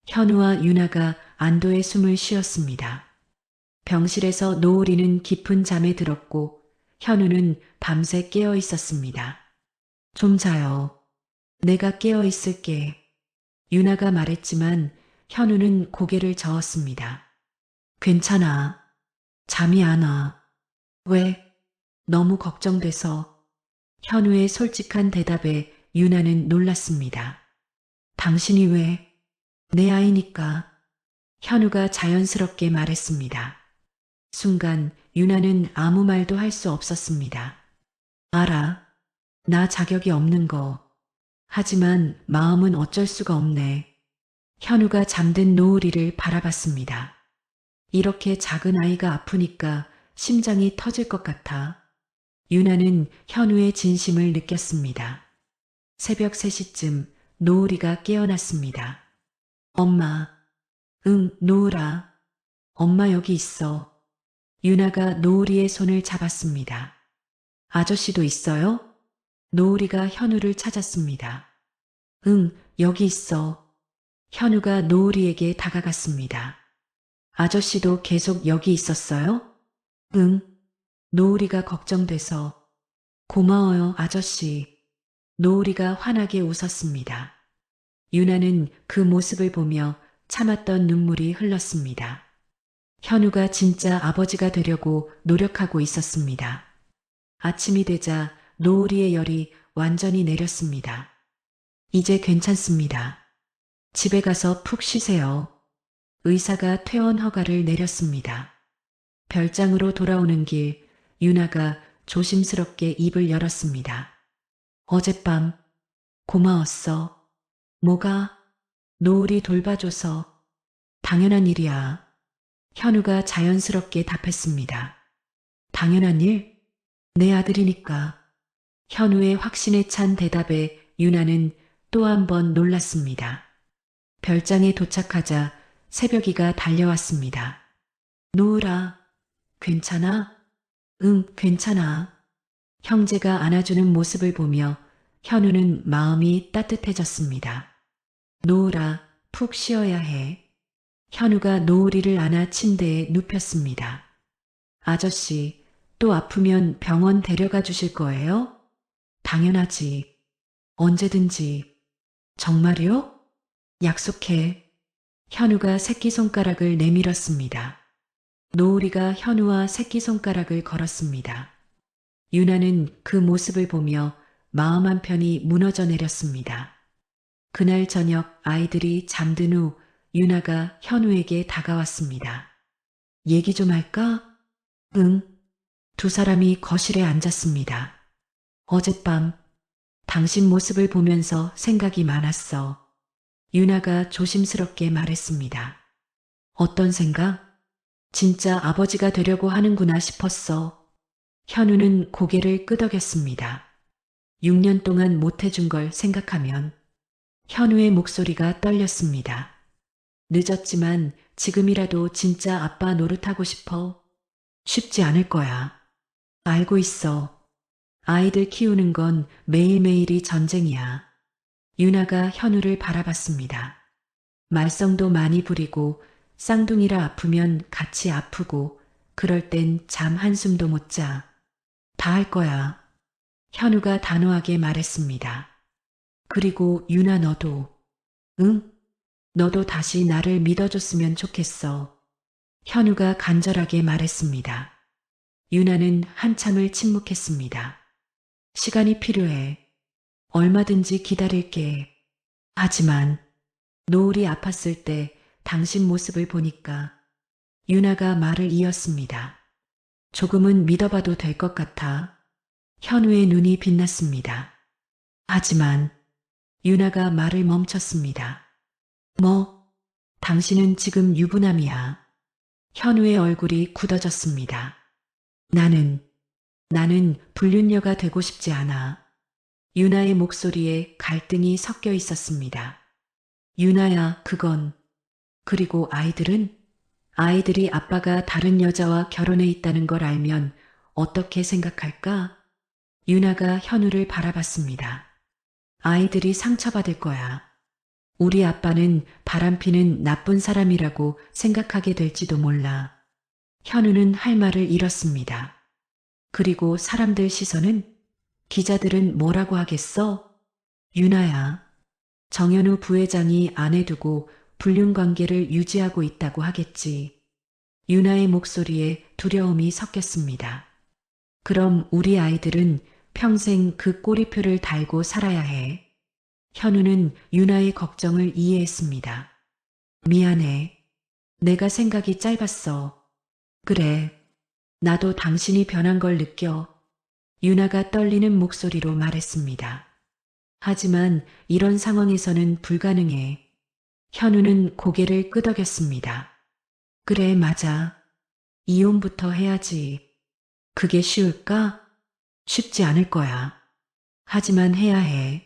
현우와 유나가 안도의 숨을 쉬었습니다. 병실에서 노을이는 깊은 잠에 들었고 현우는 밤새 깨어 있었습니다. 좀 자요. 내가 깨어 있을게. 유나가 말했지만 현우는 고개를 저었습니다. 괜찮아. 잠이 안 와. 왜? 너무 걱정돼서. 현우의 솔직한 대답에 유나는 놀랐습니다. 당신이 왜? 내 아이니까. 현우가 자연스럽게 말했습니다. 순간 유나는 아무 말도 할 수 없었습니다. 알아. 나 자격이 없는 거. 하지만 마음은 어쩔 수가 없네. 현우가 잠든 노을이를 바라봤습니다. 이렇게 작은 아이가 아프니까 심장이 터질 것 같아. 유나는 현우의 진심을 느꼈습니다. 새벽 3시쯤 노을이가 깨어났습니다. 엄마. 응, 노을아. 엄마 여기 있어. 유나가 노을이의 손을 잡았습니다. 아저씨도 있어요? 노을이가 현우를 찾았습니다. 응, 여기 있어. 현우가 노을이에게 다가갔습니다. 아저씨도 계속 여기 있었어요? 응. 노을이가 걱정돼서. 고마워요, 아저씨. 노을이가 환하게 웃었습니다. 유나는 그 모습을 보며 참았던 눈물이 흘렀습니다. 현우가 진짜 아버지가 되려고 노력하고 있었습니다. 아침이 되자 노을이의 열이 완전히 내렸습니다. 이제 괜찮습니다. 집에 가서 푹 쉬세요. 의사가 퇴원 허가를 내렸습니다. 별장으로 돌아오는 길, 유나가 조심스럽게 입을 열었습니다. 어젯밤 고마웠어. 뭐가? 노을이 돌봐줘서. 당연한 일이야. 현우가 자연스럽게 답했습니다. 당연한 일? 내 아들이니까. 현우의 확신에 찬 대답에 유나는 또 한 번 놀랐습니다. 별장에 도착하자 새벽이가 달려왔습니다. 노을아, 괜찮아? 응, 괜찮아. 형제가 안아주는 모습을 보며 현우는 마음이 따뜻해졌습니다. 노을아, 푹 쉬어야 해. 현우가 노을이를 안아 침대에 눕혔습니다. 아저씨, 또 아프면 병원 데려가 주실 거예요? 당연하지. 언제든지. 정말요? 약속해. 현우가 새끼손가락을 내밀었습니다. 노을이가 현우와 새끼손가락을 걸었습니다. 유나는 그 모습을 보며 마음 한편이 무너져 내렸습니다. 그날 저녁 아이들이 잠든 후 유나가 현우에게 다가왔습니다. 얘기 좀 할까? 응. 두 사람이 거실에 앉았습니다. 어젯밤 당신 모습을 보면서 생각이 많았어. 유나가 조심스럽게 말했습니다. 어떤 생각? 진짜 아버지가 되려고 하는구나 싶었어. 현우는 고개를 끄덕였습니다. 6년 동안 못해준 걸 생각하면 현우의 목소리가 떨렸습니다. 늦었지만 지금이라도 진짜 아빠 노릇하고 싶어. 쉽지 않을 거야. 알고 있어. 아이들 키우는 건 매일매일이 전쟁이야. 유나가 현우를 바라봤습니다. 말썽도 많이 부리고 쌍둥이라 아프면 같이 아프고 그럴 땐 잠 한숨도 못 자. 다 할 거야. 현우가 단호하게 말했습니다. 그리고 유나 너도. 응? 너도 다시 나를 믿어줬으면 좋겠어. 현우가 간절하게 말했습니다. 유나는 한참을 침묵했습니다. 시간이 필요해. 얼마든지 기다릴게. 하지만 노을이 아팠을 때 당신 모습을 보니까 유나가 말을 이었습니다. 조금은 믿어봐도 될 것 같아. 현우의 눈이 빛났습니다. 하지만 유나가 말을 멈췄습니다. 뭐? 당신은 지금 유부남이야. 현우의 얼굴이 굳어졌습니다. 나는 불륜녀가 되고 싶지 않아. 유나의 목소리에 갈등이 섞여 있었습니다. 유나야, 그건. 그리고 아이들은? 아이들이 아빠가 다른 여자와 결혼해 있다는 걸 알면 어떻게 생각할까? 유나가 현우를 바라봤습니다. 아이들이 상처받을 거야. 우리 아빠는 바람피는 나쁜 사람이라고 생각하게 될지도 몰라. 현우는 할 말을 잃었습니다. 그리고 사람들 시선은? 기자들은 뭐라고 하겠어? 유나야. 정현우 부회장이 아내 두고 불륜 관계를 유지하고 있다고 하겠지. 유나의 목소리에 두려움이 섞였습니다. 그럼 우리 아이들은 평생 그 꼬리표를 달고 살아야 해. 현우는 유나의 걱정을 이해했습니다. 미안해. 내가 생각이 짧았어. 그래. 나도 당신이 변한 걸 느껴. 유나가 떨리는 목소리로 말했습니다. 하지만 이런 상황에서는 불가능해. 현우는 고개를 끄덕였습니다. 그래, 맞아. 이혼부터 해야지. 그게 쉬울까? 쉽지 않을 거야. 하지만 해야 해.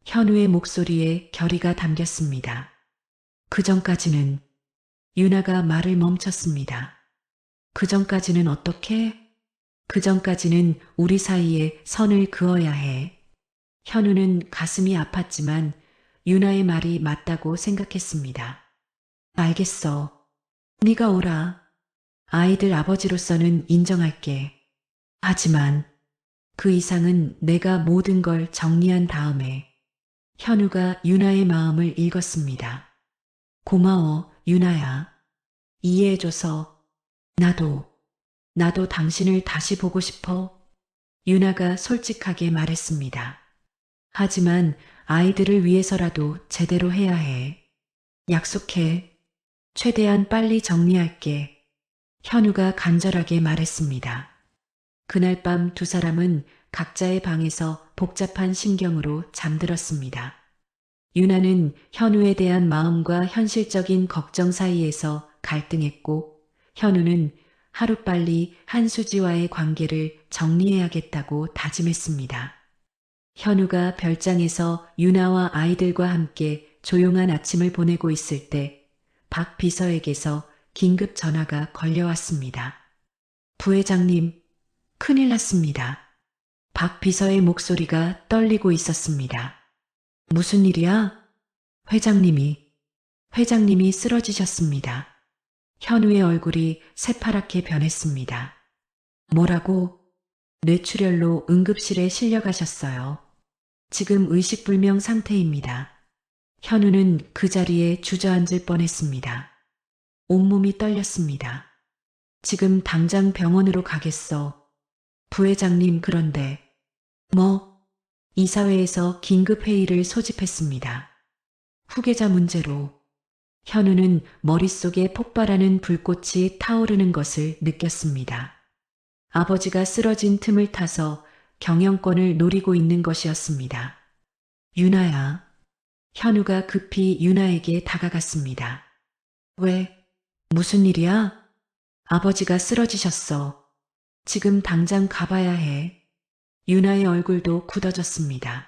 현우의 목소리에 결의가 담겼습니다. 그 전까지는 유나가 말을 멈췄습니다. 그 전까지는 어떻게? 그 전까지는 우리 사이에 선을 그어야 해. 현우는 가슴이 아팠지만 유나의 말이 맞다고 생각했습니다. 알겠어. 네가 오라. 아이들 아버지로서는 인정할게. 하지만 그 이상은 내가 모든 걸 정리한 다음에 현우가 유나의 마음을 읽었습니다. 고마워, 유나야. 이해해줘서. 나도 당신을 다시 보고 싶어. 유나가 솔직하게 말했습니다. 하지만 아이들을 위해서라도 제대로 해야 해. 약속해. 최대한 빨리 정리할게. 현우가 간절하게 말했습니다. 그날 밤 두 사람은 각자의 방에서 복잡한 심경으로 잠들었습니다. 유나는 현우에 대한 마음과 현실적인 걱정 사이에서 갈등했고, 현우는 하루빨리 한수지와의 관계를 정리해야겠다고 다짐했습니다. 현우가 별장에서 유나와 아이들과 함께 조용한 아침을 보내고 있을 때 박 비서에게서 긴급 전화가 걸려왔습니다. 부회장님, 큰일 났습니다. 박 비서의 목소리가 떨리고 있었습니다. 무슨 일이야? 회장님이 쓰러지셨습니다. 현우의 얼굴이 새파랗게 변했습니다. 뭐라고? 뇌출혈로 응급실에 실려가셨어요. 지금 의식불명 상태입니다. 현우는 그 자리에 주저앉을 뻔했습니다. 온몸이 떨렸습니다. 지금 당장 병원으로 가겠어. 부회장님, 그런데 이사회에서 긴급회의를 소집했습니다. 후계자 문제로. 현우는 머릿속에 폭발하는 불꽃이 타오르는 것을 느꼈습니다. 아버지가 쓰러진 틈을 타서 경영권을 노리고 있는 것이었습니다. 유나야. 현우가 급히 유나에게 다가갔습니다. 왜? 무슨 일이야? 아버지가 쓰러지셨어. 지금 당장 가봐야 해. 유나의 얼굴도 굳어졌습니다.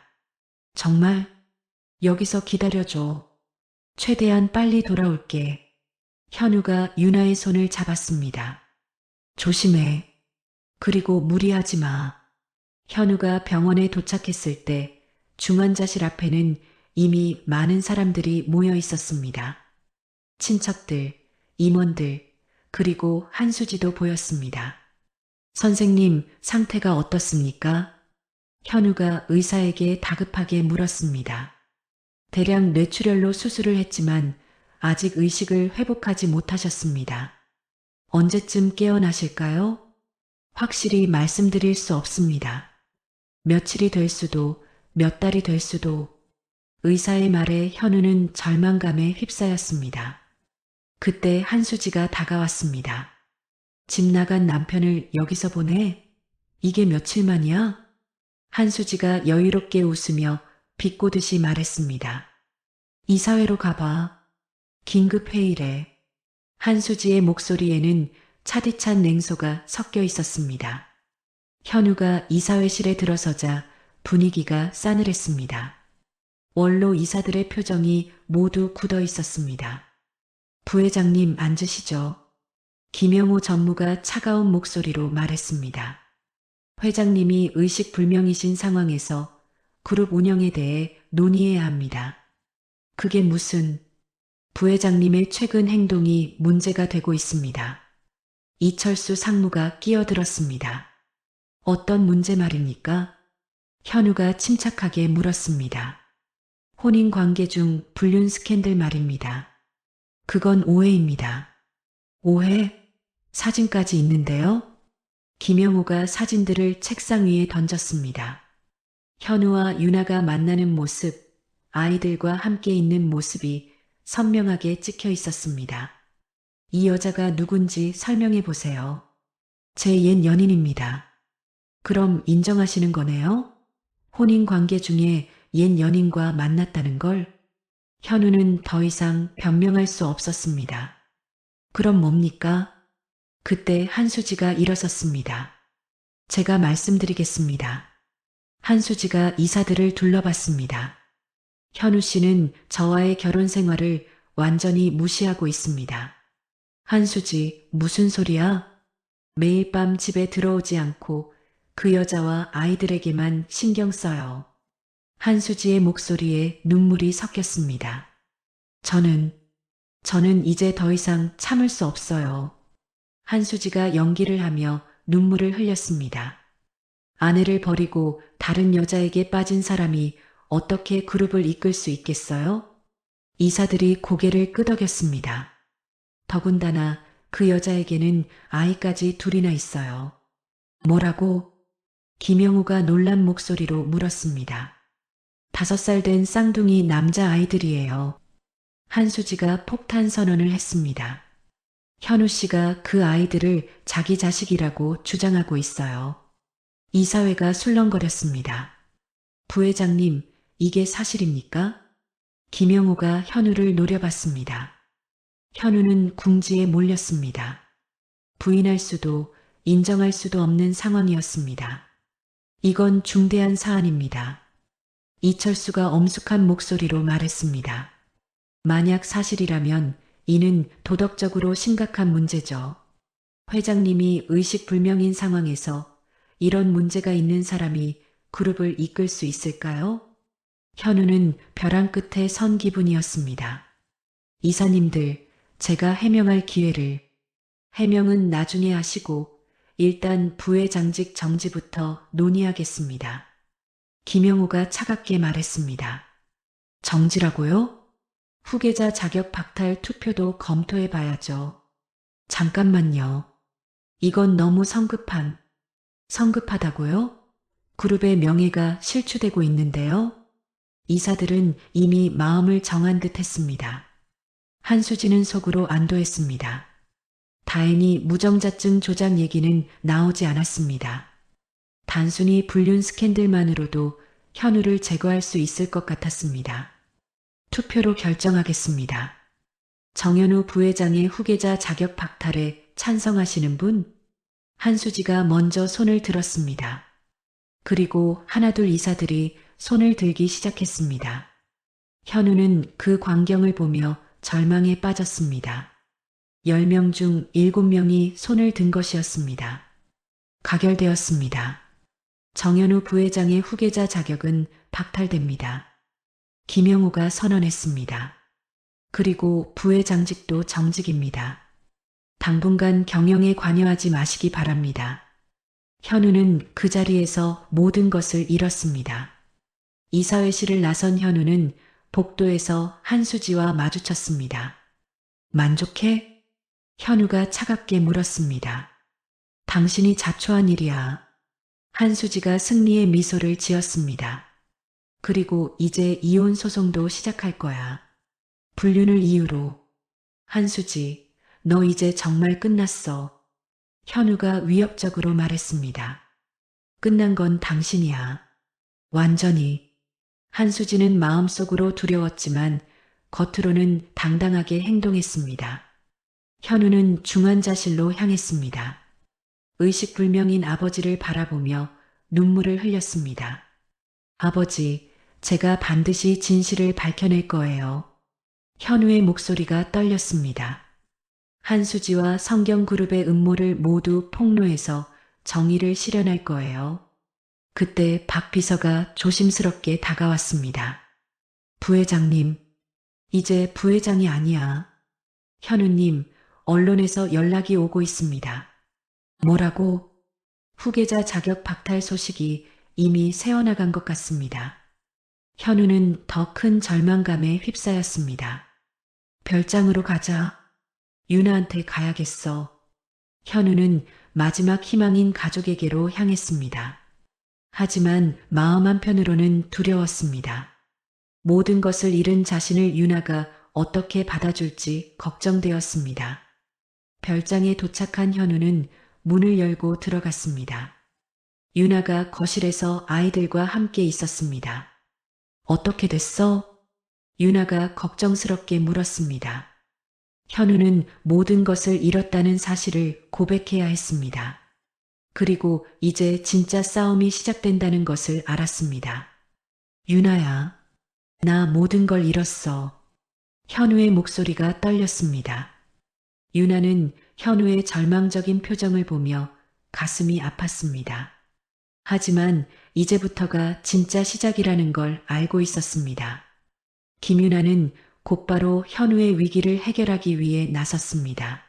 정말? 여기서 기다려줘. 최대한 빨리 돌아올게. 현우가 유나의 손을 잡았습니다. 조심해. 그리고 무리하지 마. 현우가 병원에 도착했을 때 중환자실 앞에는 이미 많은 사람들이 모여 있었습니다. 친척들, 임원들, 그리고 한수지도 보였습니다. 선생님, 상태가 어떻습니까? 현우가 의사에게 다급하게 물었습니다. 대량 뇌출혈로 수술을 했지만 아직 의식을 회복하지 못하셨습니다. 언제쯤 깨어나실까요? 확실히 말씀드릴 수 없습니다. 며칠이 될 수도, 몇 달이 될 수도. 의사의 말에 현우는 절망감에 휩싸였습니다. 그때 한수지가 다가왔습니다. 집 나간 남편을 여기서 보내? 이게 며칠 만이야? 한수지가 여유롭게 웃으며 비꼬듯이 말했습니다. 이사회로 가봐. 긴급 회의래. 한수지의 목소리에는 차디찬 냉소가 섞여 있었습니다. 현우가 이사회실에 들어서자 분위기가 싸늘했습니다. 원로 이사들의 표정이 모두 굳어 있었습니다. 부회장님, 앉으시죠. 김영호 전무가 차가운 목소리로 말했습니다. 회장님이 의식불명이신 상황에서 그룹 운영에 대해 논의해야 합니다. 그게 무슨? 부회장님의 최근 행동이 문제가 되고 있습니다. 이철수 상무가 끼어들었습니다. 어떤 문제 말입니까? 현우가 침착하게 물었습니다. 혼인 관계 중 불륜 스캔들 말입니다. 그건 오해입니다. 오해? 사진까지 있는데요? 김영호가 사진들을 책상 위에 던졌습니다. 현우와 유나가 만나는 모습, 아이들과 함께 있는 모습이 선명하게 찍혀 있었습니다. 이 여자가 누군지 설명해 보세요. 제 옛 연인입니다. 그럼 인정하시는 거네요? 혼인 관계 중에 옛 연인과 만났다는 걸? 현우는 더 이상 변명할 수 없었습니다. 그럼 뭡니까? 그때 한수지가 일어섰습니다. 제가 말씀드리겠습니다. 한수지가 이사들을 둘러봤습니다. 현우 씨는 저와의 결혼 생활을 완전히 무시하고 있습니다. 한수지, 무슨 소리야? 매일 밤 집에 들어오지 않고 그 여자와 아이들에게만 신경 써요. 한수지의 목소리에 눈물이 섞였습니다. 저는 이제 더 이상 참을 수 없어요. 한수지가 연기를 하며 눈물을 흘렸습니다. 아내를 버리고 다른 여자에게 빠진 사람이 어떻게 그룹을 이끌 수 있겠어요? 이사들이 고개를 끄덕였습니다. 더군다나 그 여자에게는 아이까지 둘이나 있어요. 뭐라고? 김영우가 놀란 목소리로 물었습니다. 5살 된 쌍둥이 남자 아이들이에요. 한수지가 폭탄 선언을 했습니다. 현우 씨가 그 아이들을 자기 자식이라고 주장하고 있어요. 이사회가 술렁거렸습니다. 부회장님, 이게 사실입니까? 김영우가 현우를 노려봤습니다. 현우는 궁지에 몰렸습니다. 부인할 수도 인정할 수도 없는 상황이었습니다. 이건 중대한 사안입니다. 이철수가 엄숙한 목소리로 말했습니다. 만약 사실이라면 이는 도덕적으로 심각한 문제죠. 회장님이 의식불명인 상황에서 이런 문제가 있는 사람이 그룹을 이끌 수 있을까요? 현우는 벼랑 끝에 선 기분이었습니다. 이사님들, 제가 해명할 기회를. 해명은 나중에 하시고 일단 부회장직 정지부터 논의하겠습니다. 김영우가 차갑게 말했습니다. 정지라고요? 후계자 자격 박탈 투표도 검토해 봐야죠. 잠깐만요. 이건 너무 성급하다고요? 그룹의 명예가 실추되고 있는데요. 이사들은 이미 마음을 정한 듯 했습니다. 한수지는 속으로 안도했습니다. 다행히 무정자증 조작 얘기는 나오지 않았습니다. 단순히 불륜 스캔들만으로도 현우를 제거할 수 있을 것 같았습니다. 투표로 결정하겠습니다. 정현우 부회장의 후계자 자격 박탈에 찬성하시는 분? 한수지가 먼저 손을 들었습니다. 그리고 하나둘 이사들이 손을 들기 시작했습니다. 현우는 그 광경을 보며 절망에 빠졌습니다. 10명 중 7명이 손을 든 것이었습니다. 가결되었습니다. 정현우 부회장의 후계자 자격은 박탈됩니다. 김영우가 선언했습니다. 그리고 부회장직도 정직입니다. 당분간 경영에 관여하지 마시기 바랍니다. 현우는 그 자리에서 모든 것을 잃었습니다. 이사회실을 나선 현우는 복도에서 한수지와 마주쳤습니다. 만족해? 현우가 차갑게 물었습니다. 당신이 자초한 일이야. 한수지가 승리의 미소를 지었습니다. 그리고 이제 이혼 소송도 시작할 거야. 불륜을 이유로. 한수지, 너 이제 정말 끝났어. 현우가 위협적으로 말했습니다. 끝난 건 당신이야. 완전히. 한수지는 마음속으로 두려웠지만 겉으로는 당당하게 행동했습니다. 현우는 중환자실로 향했습니다. 의식불명인 아버지를 바라보며 눈물을 흘렸습니다. 아버지, 제가 반드시 진실을 밝혀낼 거예요. 현우의 목소리가 떨렸습니다. 한수지와 성경그룹의 음모를 모두 폭로해서 정의를 실현할 거예요. 그때 박 비서가 조심스럽게 다가왔습니다. 부회장님, 이제 부회장이 아니야. 현우님, 언론에서 연락이 오고 있습니다. 뭐라고? 후계자 자격 박탈 소식이 이미 새어나간 것 같습니다. 현우는 더 큰 절망감에 휩싸였습니다. 별장으로 가자. 유나한테 가야겠어. 현우는 마지막 희망인 가족에게로 향했습니다. 하지만 마음 한편으로는 두려웠습니다. 모든 것을 잃은 자신을 유나가 어떻게 받아줄지 걱정되었습니다. 별장에 도착한 현우는 문을 열고 들어갔습니다. 유나가 거실에서 아이들과 함께 있었습니다. 어떻게 됐어? 유나가 걱정스럽게 물었습니다. 현우는 모든 것을 잃었다는 사실을 고백해야 했습니다. 그리고 이제 진짜 싸움이 시작된다는 것을 알았습니다. 유나야, 나 모든 걸 잃었어. 현우의 목소리가 떨렸습니다. 유나는 현우의 절망적인 표정을 보며 가슴이 아팠습니다. 하지만 이제부터가 진짜 시작이라는 걸 알고 있었습니다. 김유나는 곧바로 현우의 위기를 해결하기 위해 나섰습니다.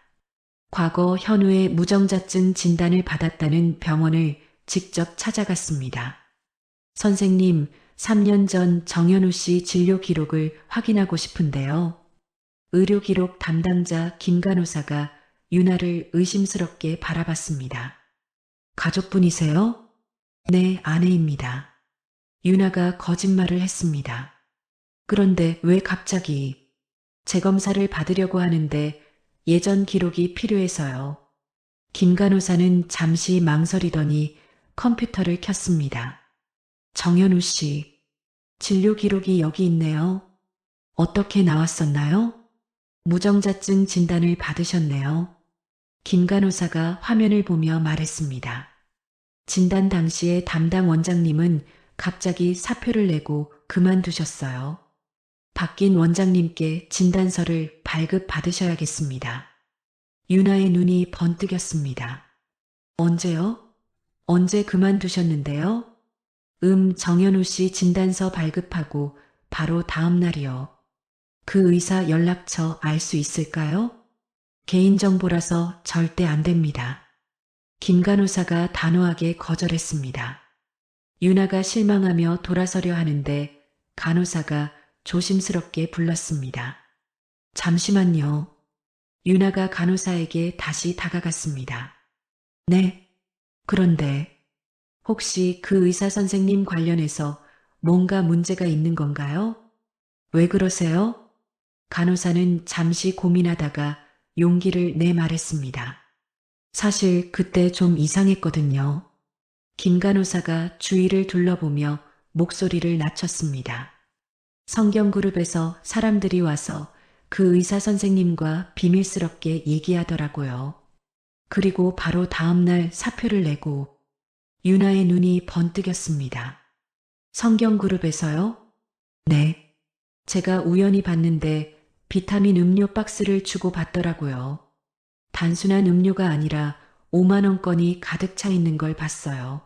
과거 현우의 무정자증 진단을 받았다는 병원을 직접 찾아갔습니다. 선생님, 3년 전 정현우 씨 진료 기록을 확인하고 싶은데요. 의료 기록 담당자 김 간호사가 유나를 의심스럽게 바라봤습니다. 가족분이세요? 네, 아내입니다. 유나가 거짓말을 했습니다. 그런데 왜 갑자기 재검사를 받으려고 하는데 예전 기록이 필요해서요. 김 간호사는 잠시 망설이더니 컴퓨터를 켰습니다. 정현우 씨, 진료 기록이 여기 있네요. 어떻게 나왔었나요? 무정자증 진단을 받으셨네요. 김 간호사가 화면을 보며 말했습니다. 진단 당시에 담당 원장님은 갑자기 사표를 내고 그만두셨어요. 바뀐 원장님께 진단서를 발급받으셔야겠습니다. 유나의 눈이 번뜩였습니다. 언제요? 언제 그만두셨는데요? 정현우 씨 진단서 발급하고 바로 다음 날이요. 그 의사 연락처 알 수 있을까요? 개인정보라서 절대 안 됩니다. 김 간호사가 단호하게 거절했습니다. 유나가 실망하며 돌아서려 하는데 간호사가 조심스럽게 불렀습니다. 잠시만요. 유나가 간호사에게 다시 다가갔습니다. 네. 그런데 혹시 그 의사 선생님 관련해서 뭔가 문제가 있는 건가요? 왜 그러세요? 간호사는 잠시 고민하다가 용기를 내 말했습니다. 사실 그때 좀 이상했거든요. 김 간호사가 주위를 둘러보며 목소리를 낮췄습니다. 성경그룹에서 사람들이 와서 그 의사 선생님과 비밀스럽게 얘기하더라고요. 그리고 바로 다음날 사표를 내고 유나의 눈이 번뜩였습니다. 성경그룹에서요? 네. 제가 우연히 봤는데 비타민 음료 박스를 주고 받더라고요. 단순한 음료가 아니라 5만 원권이 가득 차 있는 걸 봤어요.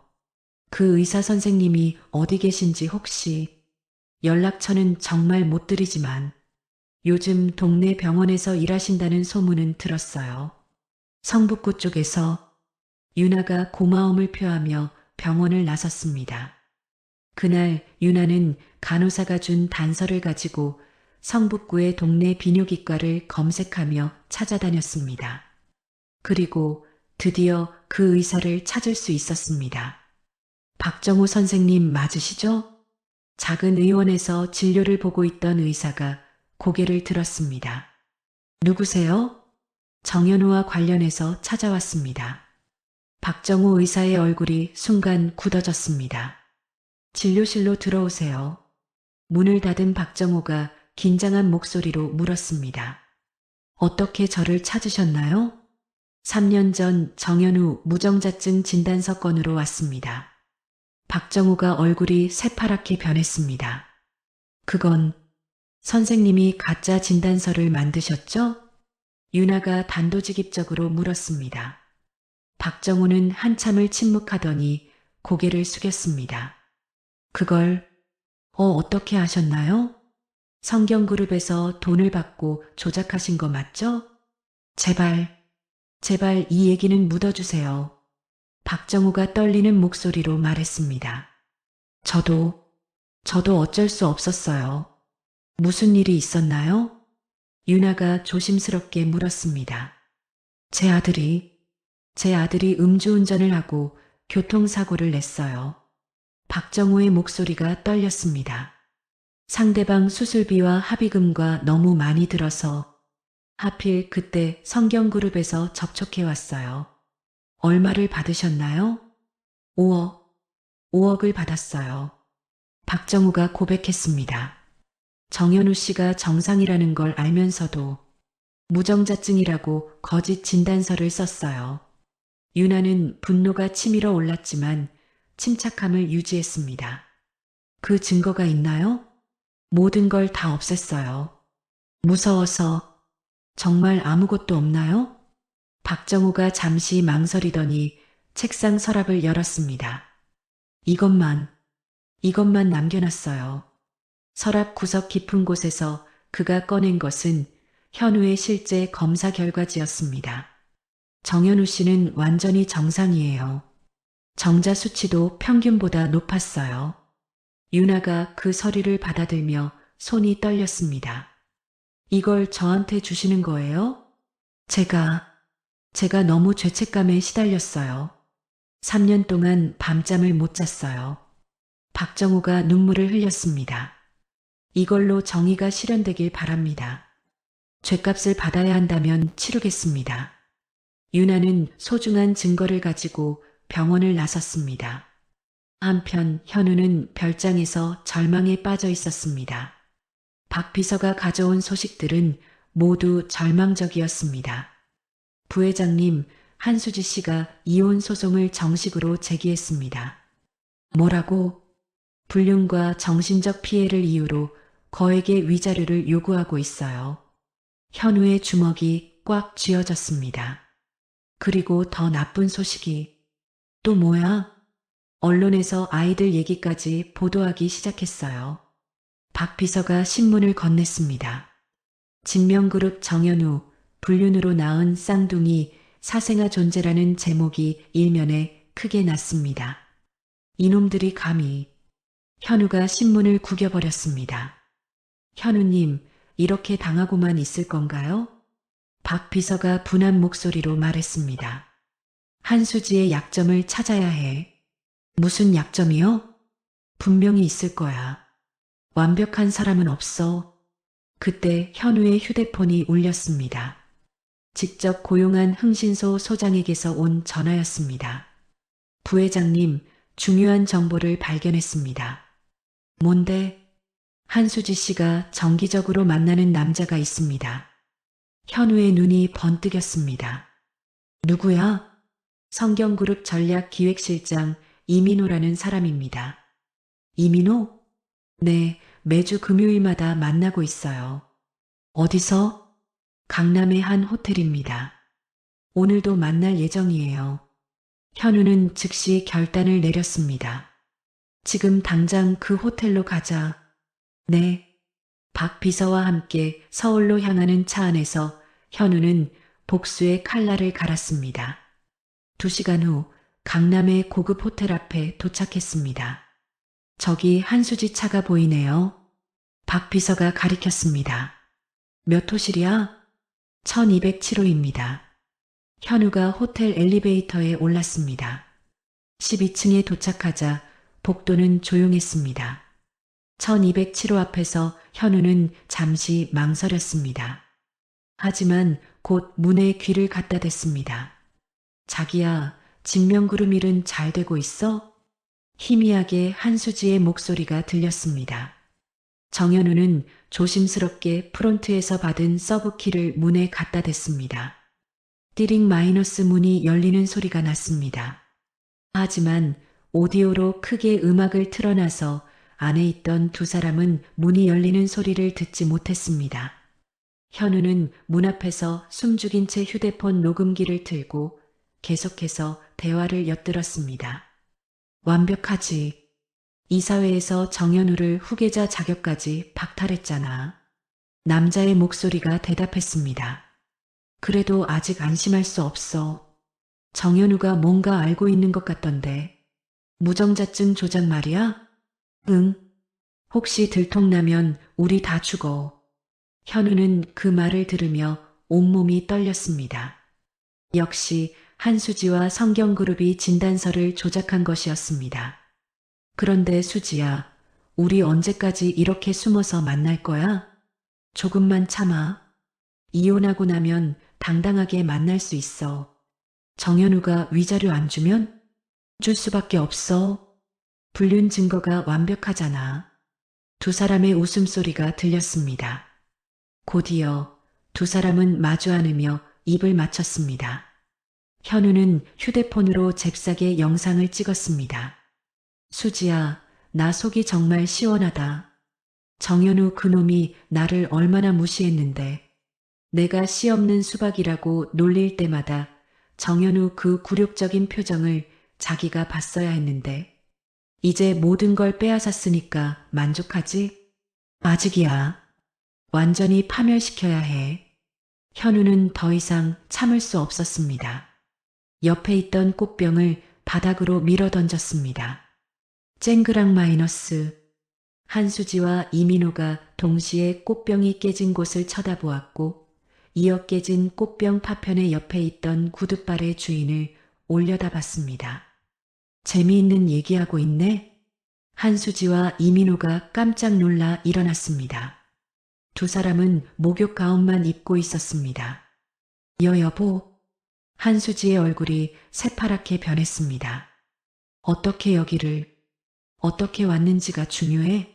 그 의사 선생님이 어디 계신지 혹시 연락처는 정말 못 드리지만 요즘 동네 병원에서 일하신다는 소문은 들었어요. 성북구 쪽에서 유나가 고마움을 표하며 병원을 나섰습니다. 그날 유나는 간호사가 준 단서를 가지고 성북구의 동네 비뇨기과를 검색하며 찾아다녔습니다. 그리고 드디어 그 의사를 찾을 수 있었습니다. 박정호 선생님 맞으시죠? 작은 의원에서 진료를 보고 있던 의사가 고개를 들었습니다. 누구세요? 정현우와 관련해서 찾아왔습니다. 박정호 의사의 얼굴이 순간 굳어졌습니다. 진료실로 들어오세요. 문을 닫은 박정호가 긴장한 목소리로 물었습니다. 어떻게 저를 찾으셨나요? 3년 전 정현우 무정자증 진단서 건으로 왔습니다. 박정호가 얼굴이 새파랗게 변했습니다. 그건 선생님이 가짜 진단서를 만드셨죠? 유나가 단도직입적으로 물었습니다. 박정호는 한참을 침묵하더니 고개를 숙였습니다. 그걸 어떻게 아셨나요? 성경그룹에서 돈을 받고 조작하신 거 맞죠? 제발 이 얘기는 묻어주세요. 박정우가 떨리는 목소리로 말했습니다. 저도 어쩔 수 없었어요. 무슨 일이 있었나요? 유나가 조심스럽게 물었습니다. 제 아들이 음주운전을 하고 교통사고를 냈어요. 박정우의 목소리가 떨렸습니다. 상대방 수술비와 합의금과 너무 많이 들어서 하필 그때 성경그룹에서 접촉해 왔어요. 얼마를 받으셨나요? 5억을 받았어요. 박정우가 고백했습니다. 정현우 씨가 정상이라는 걸 알면서도 무정자증이라고 거짓 진단서를 썼어요. 유나는 분노가 치밀어 올랐지만 침착함을 유지했습니다. 그 증거가 있나요? 모든 걸 다 없앴어요. 무서워서. 정말 아무것도 없나요? 박정우가 잠시 망설이더니 책상 서랍을 열었습니다. 이것만 남겨놨어요. 서랍 구석 깊은 곳에서 그가 꺼낸 것은 현우의 실제 검사 결과지였습니다. 정현우 씨는 완전히 정상이에요. 정자 수치도 평균보다 높았어요. 유나가 그 서류를 받아들며 손이 떨렸습니다. 이걸 저한테 주시는 거예요? 제가 너무 죄책감에 시달렸어요. 3년 동안 밤잠을 못 잤어요. 박정우가 눈물을 흘렸습니다. 이걸로 정의가 실현되길 바랍니다. 죗값을 받아야 한다면 치르겠습니다. 유나는 소중한 증거를 가지고 병원을 나섰습니다. 한편 현우는 별장에서 절망에 빠져 있었습니다. 박 비서가 가져온 소식들은 모두 절망적이었습니다. 부회장님, 한수지 씨가 이혼 소송을 정식으로 제기했습니다. 뭐라고? 불륜과 정신적 피해를 이유로 거액의 위자료를 요구하고 있어요. 현우의 주먹이 꽉 쥐어졌습니다. 그리고 더 나쁜 소식이 또 뭐야? 언론에서 아이들 얘기까지 보도하기 시작했어요. 박 비서가 신문을 건넸습니다. 진명그룹 정현우, 불륜으로 낳은 쌍둥이 사생아 존재라는 제목이 일면에 크게 났습니다. 이놈들이 감히. 현우가 신문을 구겨버렸습니다. 현우님, 이렇게 당하고만 있을 건가요? 박 비서가 분한 목소리로 말했습니다. 한수지의 약점을 찾아야 해. 무슨 약점이요? 분명히 있을 거야. 완벽한 사람은 없어. 그때 현우의 휴대폰이 울렸습니다. 직접 고용한 흥신소 소장에게서 온 전화였습니다. 부회장님, 중요한 정보를 발견했습니다. 뭔데? 한수지 씨가 정기적으로 만나는 남자가 있습니다. 현우의 눈이 번뜩였습니다. 누구야? 성경그룹 전략기획실장 이민호라는 사람입니다. 이민호? 네, 매주 금요일마다 만나고 있어요. 어디서? 강남의 한 호텔입니다. 오늘도 만날 예정이에요. 현우는 즉시 결단을 내렸습니다. 지금 당장 그 호텔로 가자. 네. 박 비서와 함께 서울로 향하는 차 안에서 현우는 복수의 칼날을 갈았습니다. 2시간 후 강남의 고급 호텔 앞에 도착했습니다. 저기 한수지 차가 보이네요. 박 비서가 가리켰습니다. 몇 호실이야? 1207호입니다. 현우가 호텔 엘리베이터에 올랐습니다. 12층에 도착하자 복도는 조용했습니다. 1207호 앞에서 현우는 잠시 망설였습니다. 하지만 곧 문에 귀를 갖다 댔습니다. 자기야, 진명그룹 일은 잘 되고 있어? 희미하게 한수지의 목소리가 들렸습니다. 정현우는 조심스럽게 프론트에서 받은 서브키를 문에 갖다 댔습니다. 띠링 마이너스 문이 열리는 소리가 났습니다. 하지만 오디오로 크게 음악을 틀어놔서 안에 있던 두 사람은 문이 열리는 소리를 듣지 못했습니다. 현우는 문 앞에서 숨죽인 채 휴대폰 녹음기를 틀고 계속해서 대화를 엿들었습니다. 완벽하지. 이사회에서 정현우를 후계자 자격까지 박탈했잖아. 남자의 목소리가 대답했습니다. 그래도 아직 안심할 수 없어. 정현우가 뭔가 알고 있는 것 같던데. 무정자증 조작 말이야? 응. 혹시 들통나면 우리 다 죽어. 현우는 그 말을 들으며 온몸이 떨렸습니다. 역시 한수지와 성경그룹이 진단서를 조작한 것이었습니다. 그런데 수지야, 우리 언제까지 이렇게 숨어서 만날 거야? 조금만 참아. 이혼하고 나면 당당하게 만날 수 있어. 정현우가 위자료 안 주면? 줄 수밖에 없어. 불륜 증거가 완벽하잖아. 두 사람의 웃음소리가 들렸습니다. 곧이어 두 사람은 마주 앉으며 입을 맞췄습니다. 현우는 휴대폰으로 잽싸게 영상을 찍었습니다. 수지야, 나 속이 정말 시원하다. 정현우 그놈이 나를 얼마나 무시했는데. 내가 씨 없는 수박이라고 놀릴 때마다 정현우 그 굴욕적인 표정을 자기가 봤어야 했는데. 이제 모든 걸 빼앗았으니까 만족하지? 아직이야. 완전히 파멸시켜야 해. 현우는 더 이상 참을 수 없었습니다. 옆에 있던 꽃병을 바닥으로 밀어 던졌습니다. 쨍그랑 마이너스. 한수지와 이민호가 동시에 꽃병이 깨진 곳을 쳐다보았고 이어 깨진 꽃병 파편의 옆에 있던 구둣발의 주인을 올려다봤습니다. 재미있는 얘기하고 있네? 한수지와 이민호가 깜짝 놀라 일어났습니다. 두 사람은 목욕 가운만 입고 있었습니다. 여보. 한수지의 얼굴이 새파랗게 변했습니다. 어떻게 여기를, 어떻게 왔는지가 중요해?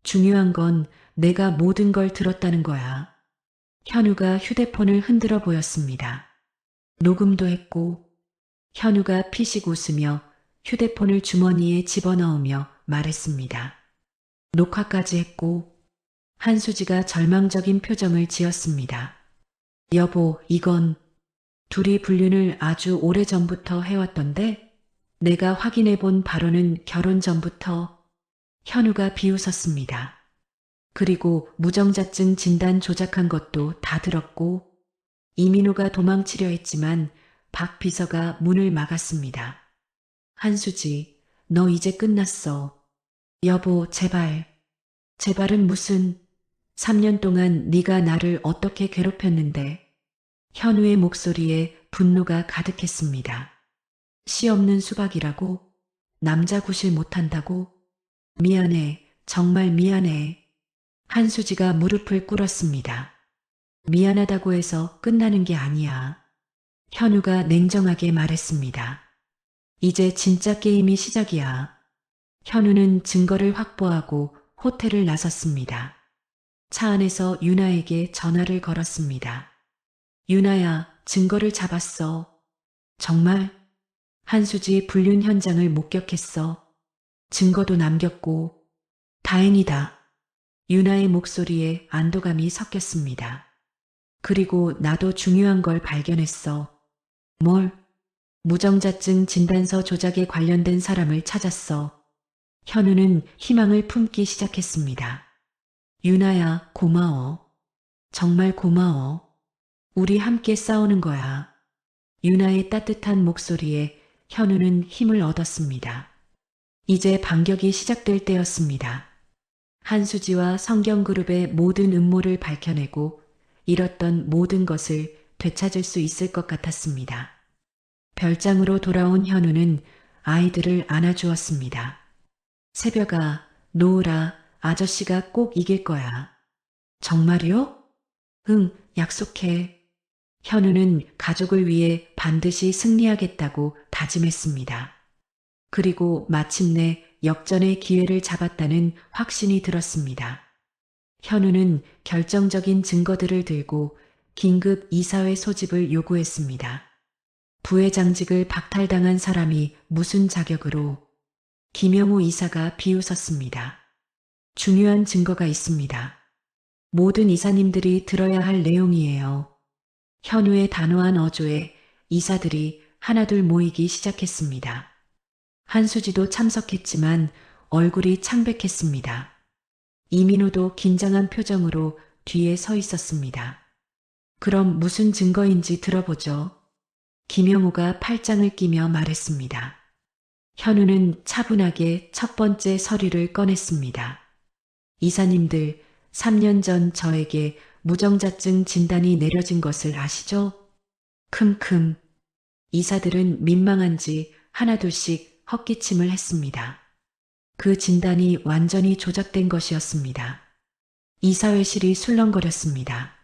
중요한 건 내가 모든 걸 들었다는 거야. 현우가 휴대폰을 흔들어 보였습니다. 녹음도 했고, 현우가 피식 웃으며 휴대폰을 주머니에 집어넣으며 말했습니다. 녹화까지 했고, 한수지가 절망적인 표정을 지었습니다. 여보, 이건 둘이 불륜을 아주 오래전부터 해왔던데 내가 확인해 본 바로는 결혼 전부터. 현우가 비웃었습니다. 그리고 무정자증 진단 조작한 것도 다 들었고 이민호가 도망치려 했지만 박 비서가 문을 막았습니다. 한수지, 너 이제 끝났어. 여보, 제발. 제발은 무슨. 3년 동안 네가 나를 어떻게 괴롭혔는데. 현우의 목소리에 분노가 가득했습니다. 씨 없는 수박이라고? 남자 구실 못한다고? 미안해, 정말 미안해. 한수지가 무릎을 꿇었습니다. 미안하다고 해서 끝나는 게 아니야. 현우가 냉정하게 말했습니다. 이제 진짜 게임이 시작이야. 현우는 증거를 확보하고 호텔을 나섰습니다. 차 안에서 유나에게 전화를 걸었습니다. 유나야, 증거를 잡았어. 정말? 한수지 불륜 현장을 목격했어. 증거도 남겼고. 다행이다. 유나의 목소리에 안도감이 섞였습니다. 그리고 나도 중요한 걸 발견했어. 뭘? 무정자증 진단서 조작에 관련된 사람을 찾았어. 현우는 희망을 품기 시작했습니다. 유나야, 고마워. 정말 고마워. 우리 함께 싸우는 거야. 유나의 따뜻한 목소리에 현우는 힘을 얻었습니다. 이제 반격이 시작될 때였습니다. 한수지와 성경그룹의 모든 음모를 밝혀내고 잃었던 모든 것을 되찾을 수 있을 것 같았습니다. 별장으로 돌아온 현우는 아이들을 안아주었습니다. 새벽아, 노으라, 아저씨가 꼭 이길 거야. 정말요? 응, 약속해. 현우는 가족을 위해 반드시 승리하겠다고 다짐했습니다. 그리고 마침내 역전의 기회를 잡았다는 확신이 들었습니다. 현우는 결정적인 증거들을 들고 긴급 이사회 소집을 요구했습니다. 부회장직을 박탈당한 사람이 무슨 자격으로. 김영호 이사가 비웃었습니다. 중요한 증거가 있습니다. 모든 이사님들이 들어야 할 내용이에요. 현우의 단호한 어조에 이사들이 하나둘 모이기 시작했습니다. 한수지도 참석했지만 얼굴이 창백했습니다. 이민호도 긴장한 표정으로 뒤에 서 있었습니다. 그럼 무슨 증거인지 들어보죠. 김영호가 팔짱을 끼며 말했습니다. 현우는 차분하게 첫 번째 서류를 꺼냈습니다. 이사님들, 3년 전 저에게 무정자증 진단이 내려진 것을 아시죠? 큼큼. 이사들은 민망한지 하나둘씩 헛기침을 했습니다. 그 진단이 완전히 조작된 것이었습니다. 이사회실이 술렁거렸습니다.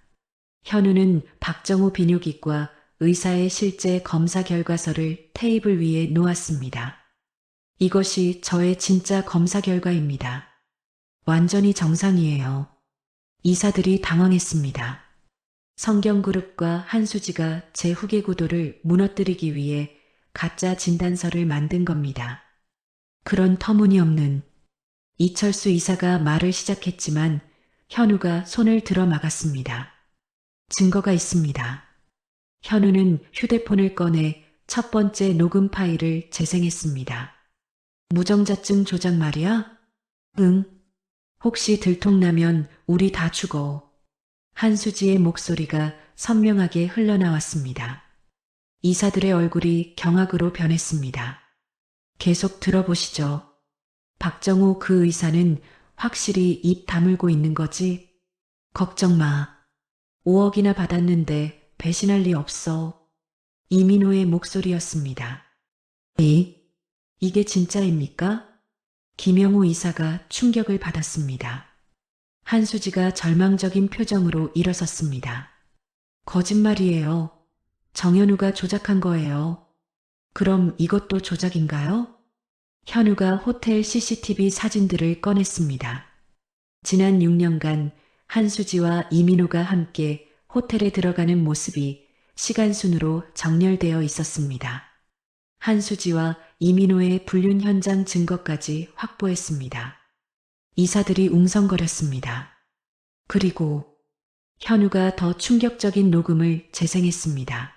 현우는 박정우 비뇨기과 의사의 실제 검사 결과서를 테이블 위에 놓았습니다. 이것이 저의 진짜 검사 결과입니다. 완전히 정상이에요. 이사들이 당황했습니다. 성경그룹과 한수지가 제 후계 구도를 무너뜨리기 위해 가짜 진단서를 만든 겁니다. 그런 터무니없는. 이철수 이사가 말을 시작했지만 현우가 손을 들어 막았습니다. 증거가 있습니다. 현우는 휴대폰을 꺼내 첫 번째 녹음 파일을 재생했습니다. 무정자증 조작 말이야? 응. 혹시 들통나면 우리 다 죽어. 한수지의 목소리가 선명하게 흘러나왔습니다. 이사들의 얼굴이 경악으로 변했습니다. 계속 들어보시죠. 박정호 그 의사는 확실히 입 다물고 있는 거지? 걱정 마. 5억이나 받았는데 배신할 리 없어. 이민호의 목소리였습니다. 이게 진짜입니까? 김영호 이사가 충격을 받았습니다. 한수지가 절망적인 표정으로 일어섰습니다. 거짓말이에요. 정현우가 조작한 거예요. 그럼 이것도 조작인가요? 현우가 호텔 CCTV 사진들을 꺼냈습니다. 지난 6년간 한수지와 이민호가 함께 호텔에 들어가는 모습이 시간순으로 정렬되어 있었습니다. 한수지와 이민호의 불륜 현장 증거까지 확보했습니다. 이사들이 웅성거렸습니다. 그리고 현우가 더 충격적인 녹음을 재생했습니다.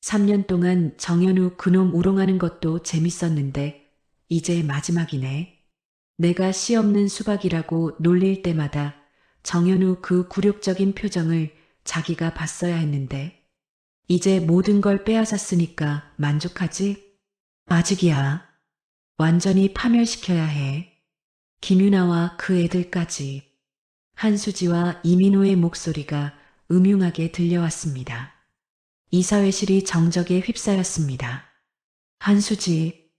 3년 동안 정현우 그놈 우롱하는 것도 재밌었는데 이제 마지막이네. 내가 씨 없는 수박이라고 놀릴 때마다 정현우 그 굴욕적인 표정을 자기가 봤어야 했는데 이제 모든 걸 빼앗았으니까 만족하지? 아직이야. 완전히 파멸시켜야 해. 김유나와 그 애들까지. 한수지와 이민호의 목소리가 음흉하게 들려왔습니다. 이사회실이 정적에 휩싸였습니다. 한수지,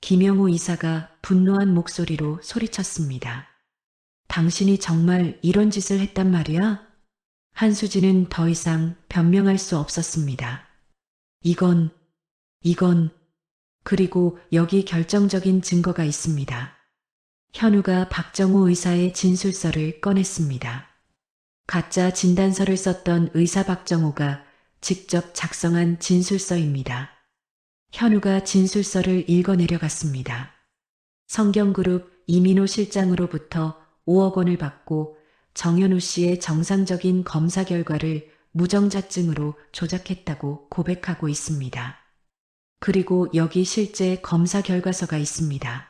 김영호 이사가 분노한 목소리로 소리쳤습니다. 당신이 정말 이런 짓을 했단 말이야? 한수지는 더 이상 변명할 수 없었습니다. 이건, 그리고 여기 결정적인 증거가 있습니다. 현우가 박정호 의사의 진술서를 꺼냈습니다. 가짜 진단서를 썼던 의사 박정호가 직접 작성한 진술서입니다. 현우가 진술서를 읽어 내려갔습니다. 성경그룹 이민호 실장으로부터 5억 원을 받고 정현우 씨의 정상적인 검사 결과를 무정자증으로 조작했다고 고백하고 있습니다. 그리고 여기 실제 검사 결과서가 있습니다.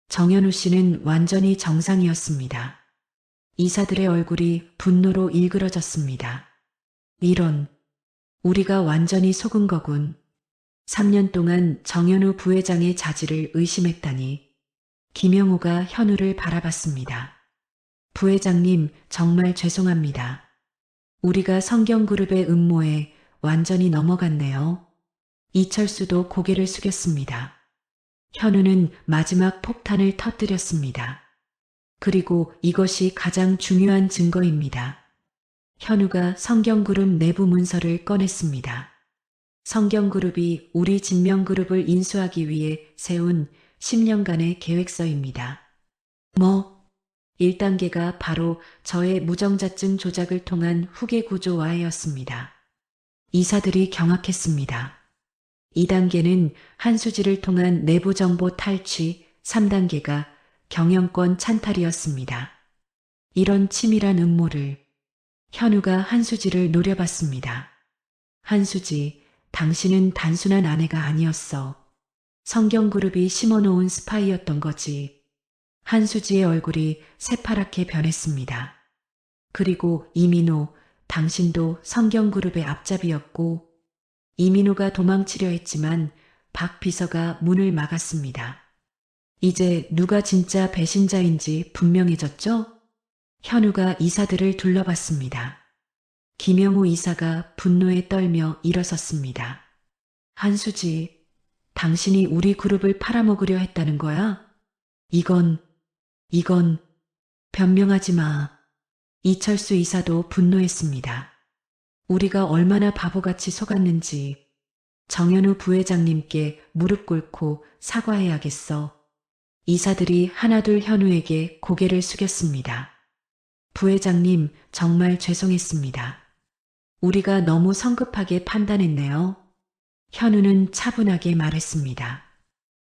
정현우 씨는 완전히 정상이었습니다. 이사들의 얼굴이 분노로 일그러졌습니다. 이런, 우리가 완전히 속은 거군. 3년 동안 정현우 부회장의 자질을 의심했다니. 김영호가 현우를 바라봤습니다. 부회장님, 정말 죄송합니다. 우리가 성경그룹의 음모에 완전히 넘어갔네요. 이철수도 고개를 숙였습니다. 현우는 마지막 폭탄을 터뜨렸습니다. 그리고 이것이 가장 중요한 증거입니다. 현우가 성경그룹 내부 문서를 꺼냈습니다. 성경그룹이 우리 진명그룹을 인수하기 위해 세운 10년간의 계획서입니다. 1단계가 바로 저의 무정자증 조작을 통한 후계 구조 와해였습니다. 이사들이 경악했습니다. 2단계는 한수지를 통한 내부 정보 탈취, 3단계가 경영권 찬탈이었습니다. 이런 치밀한 음모를 현우가 한수지를 노려봤습니다. 한수지, 당신은 단순한 아내가 아니었어. 성경그룹이 심어놓은 스파이였던 거지. 한수지의 얼굴이 새파랗게 변했습니다. 그리고 이민호, 당신도 성경그룹의 앞잡이였고, 이민호가 도망치려 했지만 박 비서가 문을 막았습니다. 이제 누가 진짜 배신자인지 분명해졌죠? 현우가 이사들을 둘러봤습니다. 김영호 이사가 분노에 떨며 일어섰습니다. 한수지, 당신이 우리 그룹을 팔아먹으려 했다는 거야? 이건, 변명하지 마. 이철수 이사도 분노했습니다. 우리가 얼마나 바보같이 속았는지 정현우 부회장님께 무릎 꿇고 사과해야겠어. 이사들이 하나둘 현우에게 고개를 숙였습니다. 부회장님, 정말 죄송했습니다. 우리가 너무 성급하게 판단했네요. 현우는 차분하게 말했습니다.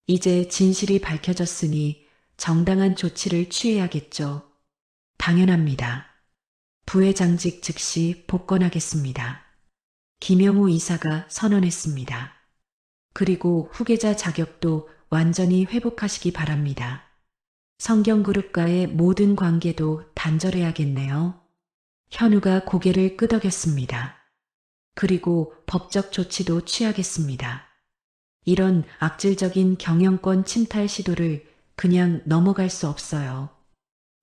이제 진실이 밝혀졌으니 정당한 조치를 취해야겠죠. 당연합니다. 부회장직 즉시 복권하겠습니다. 김영호 이사가 선언했습니다. 그리고 후계자 자격도 완전히 회복하시기 바랍니다. 성경그룹과의 모든 관계도 단절해야겠네요. 현우가 고개를 끄덕였습니다. 그리고 법적 조치도 취하겠습니다. 이런 악질적인 경영권 침탈 시도를 그냥 넘어갈 수 없어요.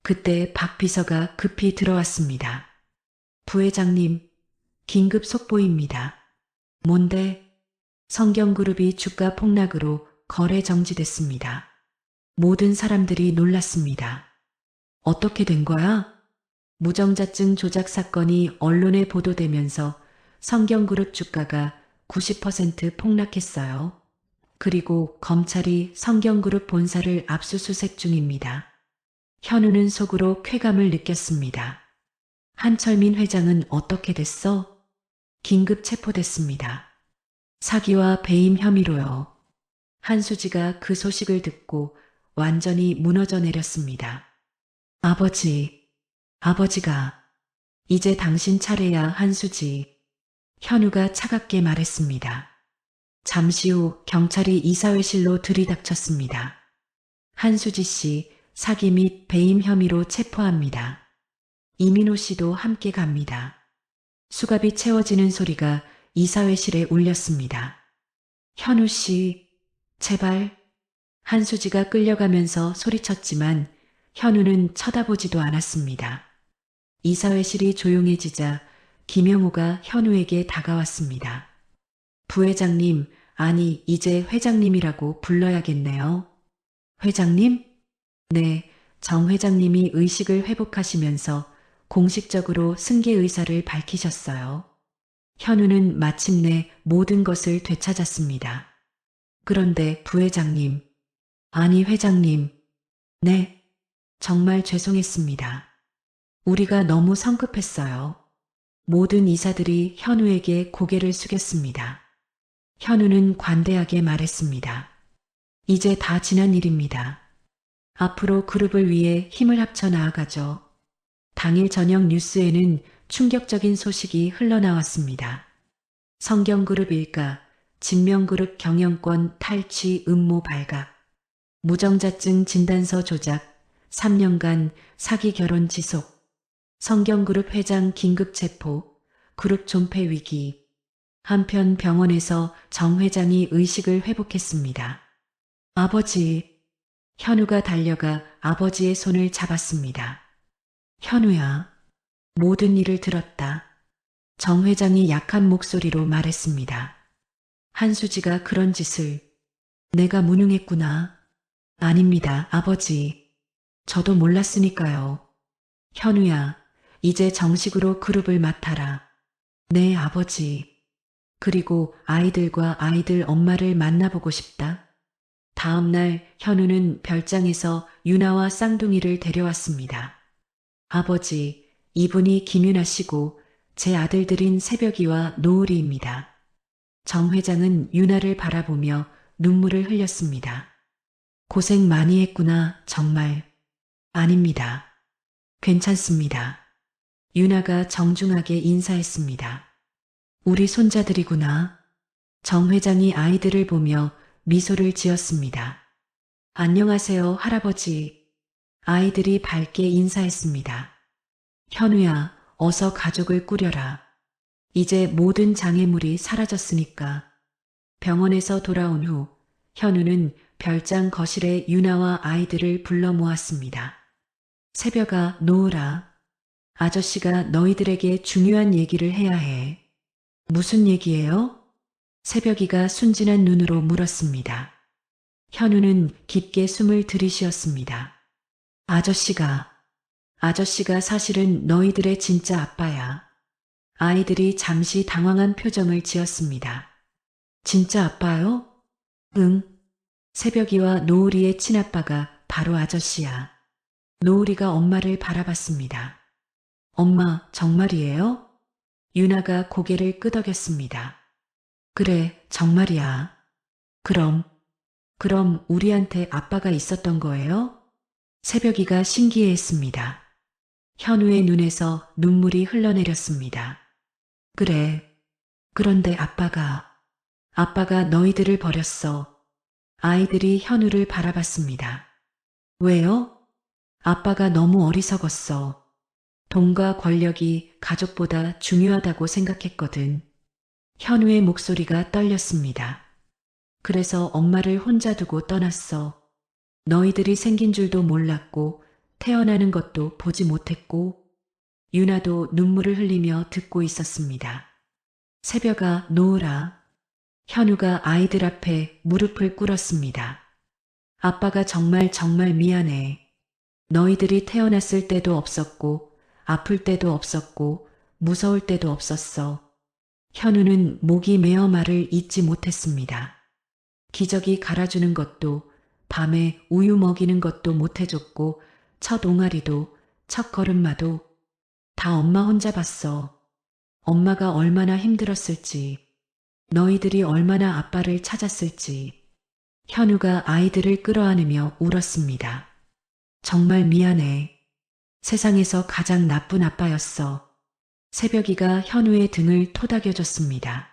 그때 박 비서가 급히 들어왔습니다. 부회장님, 긴급 속보입니다. 뭔데? 성경그룹이 주가 폭락으로 거래 정지됐습니다. 모든 사람들이 놀랐습니다. 어떻게 된 거야? 무정자증 조작 사건이 언론에 보도되면서 성경그룹 주가가 90% 폭락했어요. 그리고 검찰이 성경그룹 본사를 압수수색 중입니다. 현우는 속으로 쾌감을 느꼈습니다. 한철민 회장은 어떻게 됐어? 긴급 체포됐습니다. 사기와 배임 혐의로요. 한수지가 그 소식을 듣고 완전히 무너져 내렸습니다. 아버지가, 이제 당신 차례야, 한수지. 현우가 차갑게 말했습니다. 잠시 후 경찰이 이사회실로 들이닥쳤습니다. 한수지 씨 사기 및 배임 혐의로 체포합니다. 이민호 씨도 함께 갑니다. 수갑이 채워지는 소리가 이사회실에 울렸습니다. 현우 씨, 제발. 한수지가 끌려가면서 소리쳤지만 현우는 쳐다보지도 않았습니다. 이사회실이 조용해지자 김영호가 현우에게 다가왔습니다. 부회장님, 아니, 이제 회장님이라고 불러야겠네요. 회장님? 네, 정 회장님이 의식을 회복하시면서 공식적으로 승계 의사를 밝히셨어요. 현우는 마침내 모든 것을 되찾았습니다. 그런데 부회장님, 아니 회장님, 네, 정말 죄송했습니다. 우리가 너무 성급했어요. 모든 이사들이 현우에게 고개를 숙였습니다. 현우는 관대하게 말했습니다. 이제 다 지난 일입니다. 앞으로 그룹을 위해 힘을 합쳐 나아가죠. 당일 저녁 뉴스에는 충격적인 소식이 흘러나왔습니다. 성경그룹 일가, 진명그룹 경영권 탈취 음모 발각, 무정자증 진단서 조작, 3년간 사기 결혼 지속, 성경그룹 회장 긴급 체포, 그룹 존폐 위기. 한편 병원에서 정 회장이 의식을 회복했습니다. 아버지, 현우가 달려가 아버지의 손을 잡았습니다. 현우야, 모든 일을 들었다. 정 회장이 약한 목소리로 말했습니다. 한수지가 그런 짓을 내가 무능했구나. 아닙니다, 아버지. 저도 몰랐으니까요. 현우야, 이제 정식으로 그룹을 맡아라. 네, 아버지. 그리고 아이들과 아이들 엄마를 만나보고 싶다. 다음 날 현우는 별장에서 유나와 쌍둥이를 데려왔습니다. 아버지, 이분이 김유나 씨고 제 아들들인 새벽이와 노을이입니다. 정 회장은 유나를 바라보며 눈물을 흘렸습니다. 고생 많이 했구나, 정말. 아닙니다. 괜찮습니다. 유나가 정중하게 인사했습니다. 우리 손자들이구나. 정 회장이 아이들을 보며 미소를 지었습니다. 안녕하세요, 할아버지. 아이들이 밝게 인사했습니다. 현우야, 어서 가족을 꾸려라. 이제 모든 장애물이 사라졌으니까. 병원에서 돌아온 후 현우는 별장 거실에 유나와 아이들을 불러 모았습니다. 새벽아, 노을아. 아저씨가 너희들에게 중요한 얘기를 해야 해. 무슨 얘기예요? 새벽이가 순진한 눈으로 물었습니다. 현우는 깊게 숨을 들이쉬었습니다. 아저씨가 사실은 너희들의 진짜 아빠야. 아이들이 잠시 당황한 표정을 지었습니다. 진짜 아빠요? 응. 새벽이와 노을이의 친아빠가 바로 아저씨야. 노을이가 엄마를 바라봤습니다. 엄마, 정말이에요? 유나가 고개를 끄덕였습니다. 그래, 정말이야. 그럼 우리한테 아빠가 있었던 거예요? 새벽이가 신기해했습니다. 현우의 눈에서 눈물이 흘러내렸습니다. 그래. 그런데 아빠가 너희들을 버렸어. 아이들이 현우를 바라봤습니다. 왜요? 아빠가 너무 어리석었어. 돈과 권력이 가족보다 중요하다고 생각했거든. 현우의 목소리가 떨렸습니다. 그래서 엄마를 혼자 두고 떠났어. 너희들이 생긴 줄도 몰랐고 태어나는 것도 보지 못했고 유나도 눈물을 흘리며 듣고 있었습니다. 새벽아 놓으라. 현우가 아이들 앞에 무릎을 꿇었습니다. 아빠가 정말 정말 미안해. 너희들이 태어났을 때도 없었고 아플 때도 없었고 무서울 때도 없었어. 현우는 목이 메어 말을 잇지 못했습니다. 기저귀 갈아주는 것도 밤에 우유 먹이는 것도 못해줬고 첫 옹알이도 첫 걸음마도 다 엄마 혼자 봤어. 엄마가 얼마나 힘들었을지, 너희들이 얼마나 아빠를 찾았을지. 현우가 아이들을 끌어안으며 울었습니다. 정말 미안해. 세상에서 가장 나쁜 아빠였어. 새벽이가 현우의 등을 토닥여줬습니다.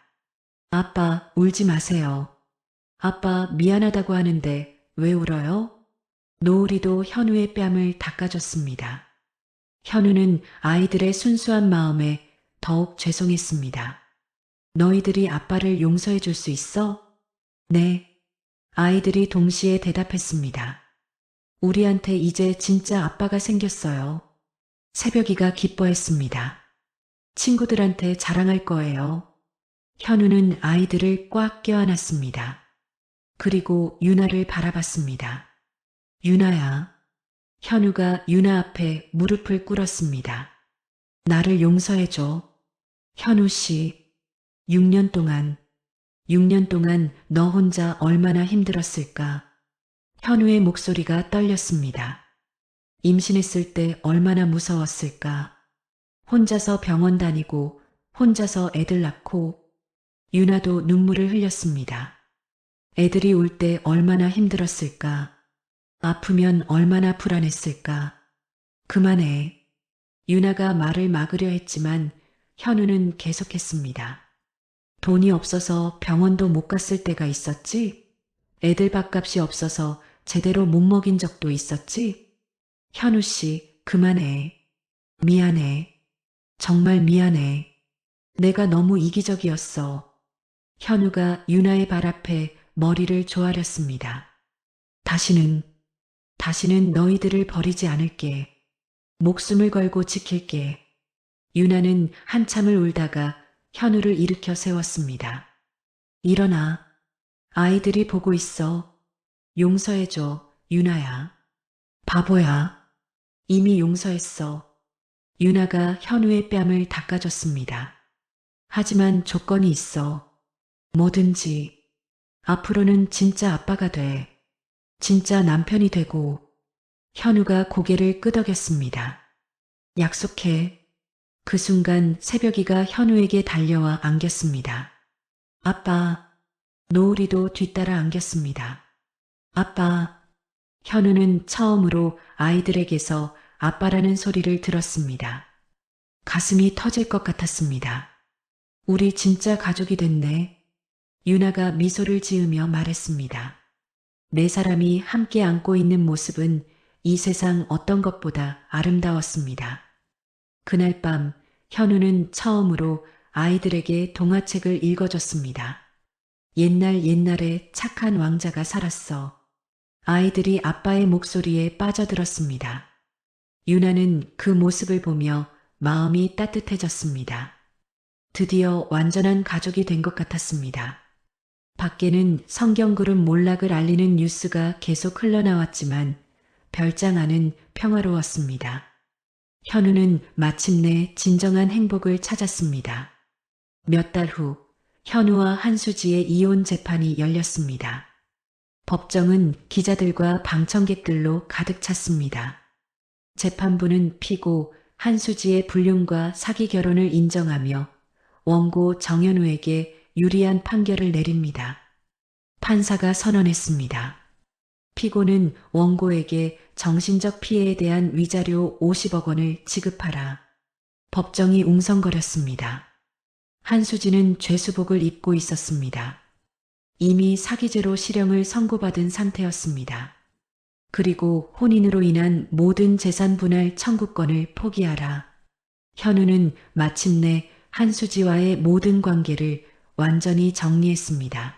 아빠, 울지 마세요. 아빠 미안하다고 하는데 왜 울어요? 노을이도 현우의 뺨을 닦아줬습니다. 현우는 아이들의 순수한 마음에 더욱 죄송했습니다. 너희들이 아빠를 용서해 줄 수 있어? 네. 아이들이 동시에 대답했습니다. 우리한테 이제 진짜 아빠가 생겼어요. 새벽이가 기뻐했습니다. 친구들한테 자랑할 거예요. 현우는 아이들을 꽉 껴안았습니다. 그리고 유나를 바라봤습니다. 유나야. 현우가 유나 앞에 무릎을 꿇었습니다. 나를 용서해줘. 현우 씨. 6년 동안 너 혼자 얼마나 힘들었을까? 현우의 목소리가 떨렸습니다. 임신했을 때 얼마나 무서웠을까? 혼자서 병원 다니고 혼자서 애들 낳고 유나도 눈물을 흘렸습니다. 애들이 울 때 얼마나 힘들었을까? 아프면 얼마나 불안했을까? 그만해. 유나가 말을 막으려 했지만 현우는 계속했습니다. 돈이 없어서 병원도 못 갔을 때가 있었지? 애들 밥값이 없어서 제대로 못 먹인 적도 있었지? 현우 씨, 그만해. 미안해. 정말 미안해. 내가 너무 이기적이었어. 현우가 유나의 발 앞에 머리를 조아렸습니다. 다시는 너희들을 버리지 않을게. 목숨을 걸고 지킬게. 유나는 한참을 울다가 현우를 일으켜 세웠습니다. 일어나. 아이들이 보고 있어. 용서해줘, 유나야. 바보야. 이미 용서했어. 유나가 현우의 뺨을 닦아줬습니다. 하지만 조건이 있어. 뭐든지. 앞으로는 진짜 아빠가 돼. 진짜 남편이 되고. 현우가 고개를 끄덕였습니다. 약속해. 그 순간 새벽이가 현우에게 달려와 안겼습니다. 아빠. 노을이도 뒤따라 안겼습니다. 아빠. 현우는 처음으로 아이들에게서 아빠라는 소리를 들었습니다. 가슴이 터질 것 같았습니다. 우리 진짜 가족이 됐네. 유나가 미소를 지으며 말했습니다. 네 사람이 함께 안고 있는 모습은 이 세상 어떤 것보다 아름다웠습니다. 그날 밤 현우는 처음으로 아이들에게 동화책을 읽어줬습니다. 옛날에 착한 왕자가 살았어. 아이들이 아빠의 목소리에 빠져들었습니다. 유나는 그 모습을 보며 마음이 따뜻해졌습니다. 드디어 완전한 가족이 된 것 같았습니다. 밖에는 성경그룹 몰락을 알리는 뉴스가 계속 흘러나왔지만 별장 안은 평화로웠습니다. 현우는 마침내 진정한 행복을 찾았습니다. 몇 달 후 현우와 한수지의 이혼 재판이 열렸습니다. 법정은 기자들과 방청객들로 가득 찼습니다. 재판부는 피고 한수지의 불륜과 사기 결혼을 인정하며 원고 정현우에게 유리한 판결을 내립니다. 판사가 선언했습니다. 피고는 원고에게 정신적 피해에 대한 위자료 50억 원을 지급하라. 법정이 웅성거렸습니다. 한수지는 죄수복을 입고 있었습니다. 이미 사기죄로 실형을 선고받은 상태였습니다. 그리고 혼인으로 인한 모든 재산 분할 청구권을 포기하라. 현우는 마침내 한수지와의 모든 관계를 완전히 정리했습니다.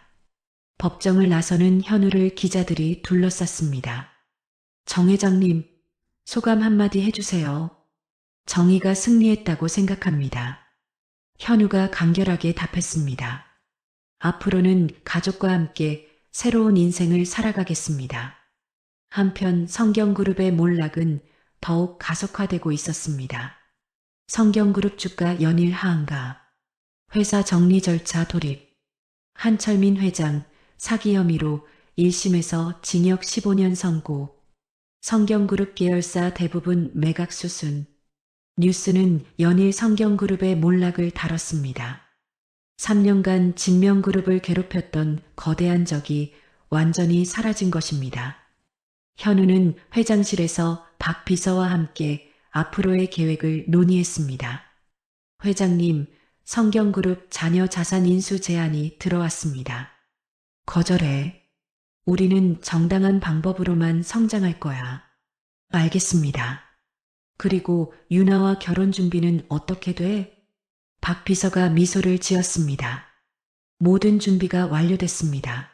법정을 나서는 현우를 기자들이 둘러쌌습니다. 정 회장님, 소감 한마디 해주세요. 정의가 승리했다고 생각합니다. 현우가 간결하게 답했습니다. 앞으로는 가족과 함께 새로운 인생을 살아가겠습니다. 한편 성경그룹의 몰락은 더욱 가속화되고 있었습니다. 성경그룹 주가 연일 하한가, 회사 정리 절차 돌입, 한철민 회장 사기 혐의로 1심에서 징역 15년 선고, 성경그룹 계열사 대부분 매각 수순, 뉴스는 연일 성경그룹의 몰락을 다뤘습니다. 3년간 진명그룹을 괴롭혔던 거대한 적이 완전히 사라진 것입니다. 현우는 회장실에서 박 비서와 함께 앞으로의 계획을 논의했습니다. 회장님, 성경그룹 자녀 자산 인수 제안이 들어왔습니다. 거절해. 우리는 정당한 방법으로만 성장할 거야. 알겠습니다. 그리고 유나와 결혼 준비는 어떻게 돼? 박 비서가 미소를 지었습니다. 모든 준비가 완료됐습니다.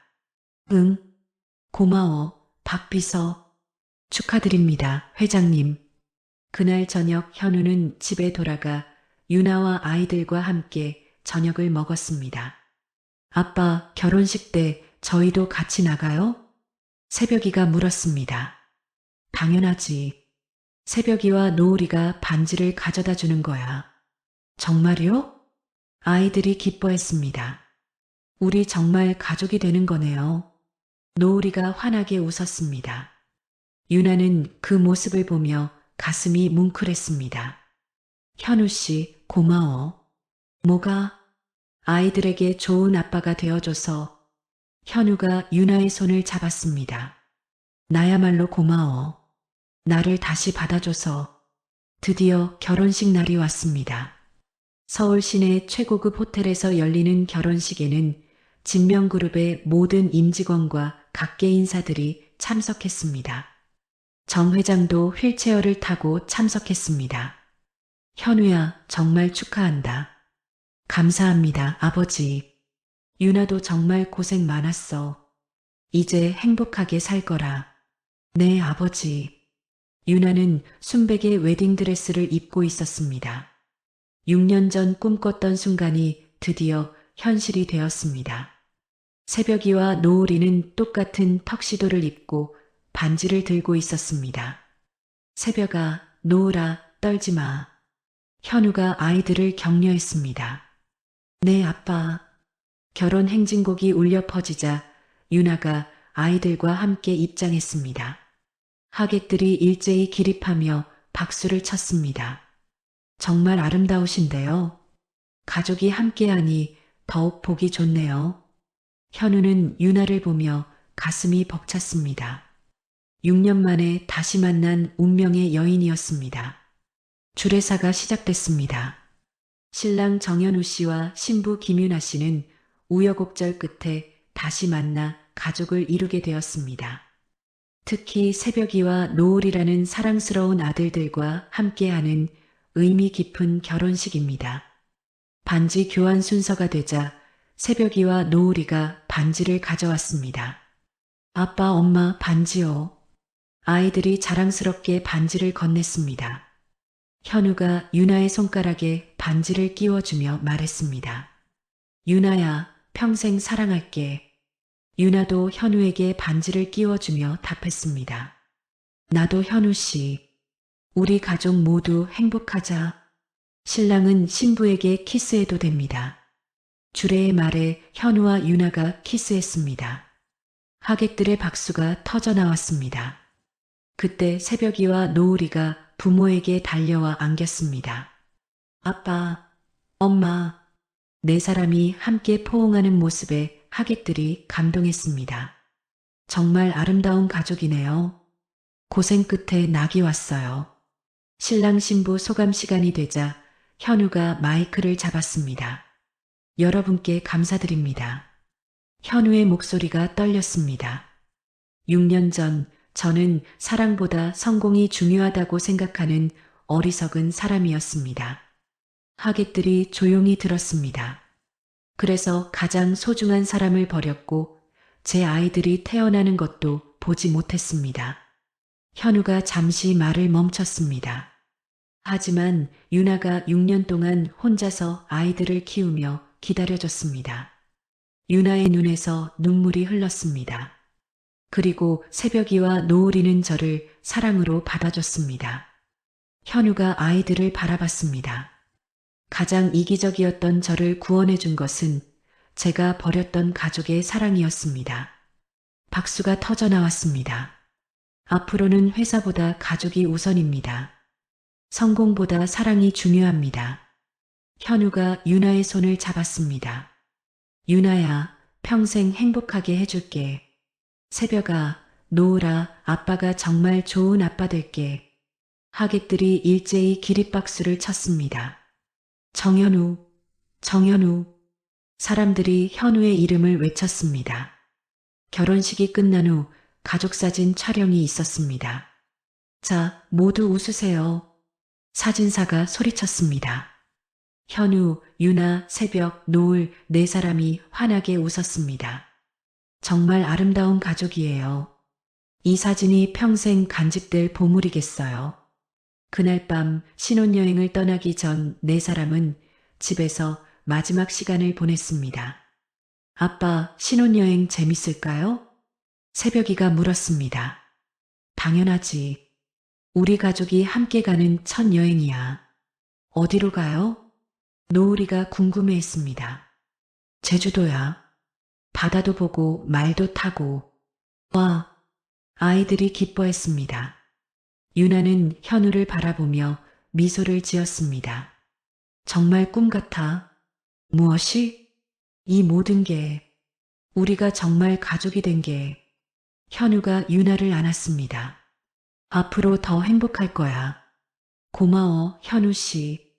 응, 고마워, 박 비서. 축하드립니다, 회장님. 그날 저녁 현우는 집에 돌아가 유나와 아이들과 함께 저녁을 먹었습니다. 아빠, 결혼식 때 저희도 같이 나가요? 새벽이가 물었습니다. 당연하지. 새벽이와 노을이가 반지를 가져다 주는 거야. 정말요? 아이들이 기뻐했습니다. 우리 정말 가족이 되는 거네요. 노을이가 환하게 웃었습니다. 유나는 그 모습을 보며 가슴이 뭉클했습니다. 현우 씨, 고마워. 뭐가? 아이들에게 좋은 아빠가 되어줘서. 현우가 유나의 손을 잡았습니다. 나야말로 고마워. 나를 다시 받아줘서. 드디어 결혼식 날이 왔습니다. 서울 시내 최고급 호텔에서 열리는 결혼식에는 진명그룹의 모든 임직원과 각계 인사들이 참석했습니다. 정 회장도 휠체어를 타고 참석했습니다. 현우야, 정말 축하한다. 감사합니다, 아버지. 유나도 정말 고생 많았어. 이제 행복하게 살 거라. 네, 아버지. 유나는 순백의 웨딩드레스를 입고 있었습니다. 6년 전 꿈꿨던 순간이 드디어 현실이 되었습니다. 새벽이와 노을이는 똑같은 턱시도를 입고 반지를 들고 있었습니다. 새벽아, 노을아, 떨지 마. 현우가 아이들을 격려했습니다. 네, 아빠. 결혼 행진곡이 울려 퍼지자 유나가 아이들과 함께 입장했습니다. 하객들이 일제히 기립하며 박수를 쳤습니다. 정말 아름다우신데요. 가족이 함께하니 더욱 보기 좋네요. 현우는 유나를 보며 가슴이 벅찼습니다. 6년 만에 다시 만난 운명의 여인이었습니다. 주례사가 시작됐습니다. 신랑 정현우 씨와 신부 김유나 씨는 우여곡절 끝에 다시 만나 가족을 이루게 되었습니다. 특히 새벽이와 노을이라는 사랑스러운 아들들과 함께하는 의미 깊은 결혼식입니다. 반지 교환 순서가 되자 새벽이와 노을이가 반지를 가져왔습니다. 아빠, 엄마, 반지요. 아이들이 자랑스럽게 반지를 건넸습니다. 현우가 유나의 손가락에 반지를 끼워주며 말했습니다. 유나야, 평생 사랑할게. 유나도 현우에게 반지를 끼워주며 답했습니다. 나도 현우 씨. 우리 가족 모두 행복하자. 신랑은 신부에게 키스해도 됩니다. 주례의 말에 현우와 유나가 키스했습니다. 하객들의 박수가 터져 나왔습니다. 그때 새벽이와 노을이가 부모에게 달려와 안겼습니다. 아빠, 엄마, 네 사람이 함께 포옹하는 모습에 하객들이 감동했습니다. 정말 아름다운 가족이네요. 고생 끝에 낙이 왔어요. 신랑 신부 소감 시간이 되자 현우가 마이크를 잡았습니다. 여러분께 감사드립니다. 현우의 목소리가 떨렸습니다. 6년 전 저는 사랑보다 성공이 중요하다고 생각하는 어리석은 사람이었습니다. 하객들이 조용히 들었습니다. 그래서 가장 소중한 사람을 버렸고 제 아이들이 태어나는 것도 보지 못했습니다. 현우가 잠시 말을 멈췄습니다. 하지만 유나가 6년 동안 혼자서 아이들을 키우며 기다려줬습니다. 유나의 눈에서 눈물이 흘렀습니다. 그리고 새벽이와 노을이는 저를 사랑으로 받아줬습니다. 현우가 아이들을 바라봤습니다. 가장 이기적이었던 저를 구원해준 것은 제가 버렸던 가족의 사랑이었습니다. 박수가 터져 나왔습니다. 앞으로는 회사보다 가족이 우선입니다. 성공보다 사랑이 중요합니다. 현우가 유나의 손을 잡았습니다. 유나야, 평생 행복하게 해줄게. 새벽아, 노을아, 아빠가 정말 좋은 아빠 될게. 하객들이 일제히 기립박수를 쳤습니다. 정현우, 정현우. 사람들이 현우의 이름을 외쳤습니다. 결혼식이 끝난 후 가족사진 촬영이 있었습니다. 자, 모두 웃으세요. 사진사가 소리쳤습니다. 현우, 유나, 새벽, 노을, 네 사람이 환하게 웃었습니다. 정말 아름다운 가족이에요. 이 사진이 평생 간직될 보물이겠어요. 그날 밤 신혼여행을 떠나기 전 네 사람은 집에서 마지막 시간을 보냈습니다. 아빠, 신혼여행 재밌을까요? 새벽이가 물었습니다. 당연하지. 우리 가족이 함께 가는 첫 여행이야. 어디로 가요? 노을이가 궁금해했습니다. 제주도야. 바다도 보고 말도 타고. 와, 아이들이 기뻐했습니다. 유나는 현우를 바라보며 미소를 지었습니다. 정말 꿈 같아. 무엇이? 이 모든 게, 우리가 정말 가족이 된 게. 현우가 유나를 안았습니다. 앞으로 더 행복할 거야. 고마워, 현우 씨.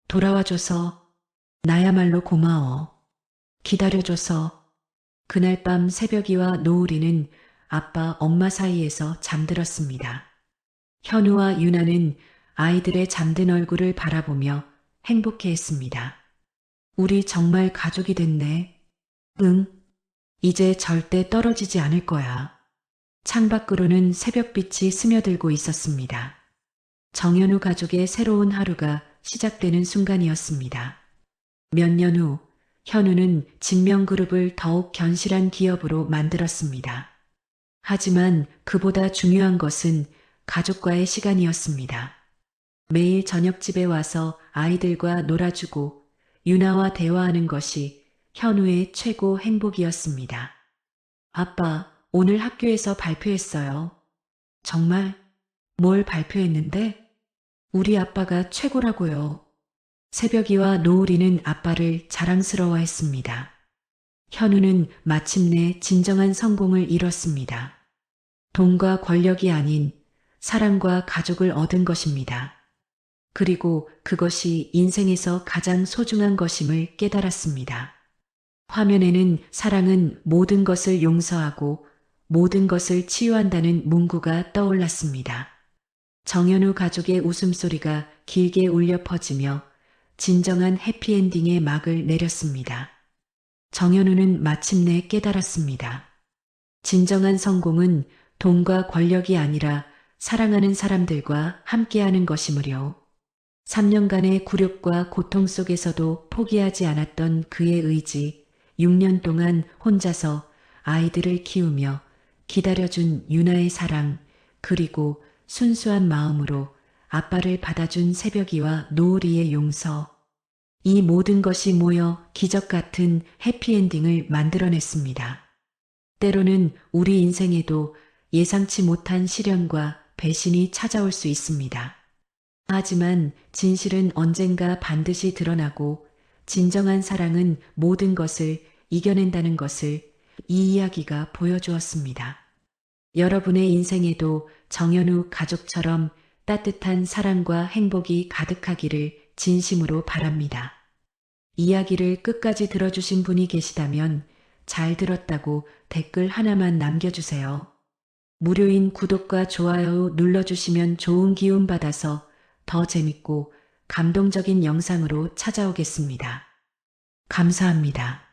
돌아와줘서 나야말로 고마워. 기다려줘서. 그날 밤 새벽이와 노을이는 아빠, 엄마 사이에서 잠들었습니다. 현우와 유나는 아이들의 잠든 얼굴을 바라보며 행복해했습니다. 우리 정말 가족이 됐네. 응. 이제 절대 떨어지지 않을 거야. 창밖으로는 새벽빛이 스며들고 있었습니다. 정현우 가족의 새로운 하루가 시작되는 순간이었습니다. 몇 년 후, 현우는 진명그룹을 더욱 견실한 기업으로 만들었습니다. 하지만 그보다 중요한 것은 가족과의 시간이었습니다. 매일 저녁집에 와서 아이들과 놀아주고 유나와 대화하는 것이 현우의 최고 행복이었습니다. 아빠, 오늘 학교에서 발표했어요. 정말? 뭘 발표했는데? 우리 아빠가 최고라고요. 새벽이와 노을이는 아빠를 자랑스러워했습니다. 현우는 마침내 진정한 성공을 이뤘습니다. 돈과 권력이 아닌 사랑과 가족을 얻은 것입니다. 그리고 그것이 인생에서 가장 소중한 것임을 깨달았습니다. 화면에는 사랑은 모든 것을 용서하고 모든 것을 치유한다는 문구가 떠올랐습니다. 정현우 가족의 웃음소리가 길게 울려 퍼지며 진정한 해피엔딩의 막을 내렸습니다. 정현우는 마침내 깨달았습니다. 진정한 성공은 돈과 권력이 아니라 사랑하는 사람들과 함께하는 것이므려. 3년간의 굴욕과 고통 속에서도 포기하지 않았던 그의 의지, 6년 동안 혼자서 아이들을 키우며 기다려준 유나의 사랑, 그리고 순수한 마음으로 아빠를 받아준 새벽이와 노을이의 용서. 이 모든 것이 모여 기적 같은 해피엔딩을 만들어냈습니다. 때로는 우리 인생에도 예상치 못한 시련과 배신이 찾아올 수 있습니다. 하지만 진실은 언젠가 반드시 드러나고 진정한 사랑은 모든 것을 이겨낸다는 것을 이 이야기가 보여주었습니다. 여러분의 인생에도 정현우 가족처럼 따뜻한 사랑과 행복이 가득하기를 진심으로 바랍니다. 이야기를 끝까지 들어주신 분이 계시다면 잘 들었다고 댓글 하나만 남겨주세요. 무료인 구독과 좋아요 눌러주시면 좋은 기운 받아서 더 재밌고 감동적인 영상으로 찾아오겠습니다. 감사합니다.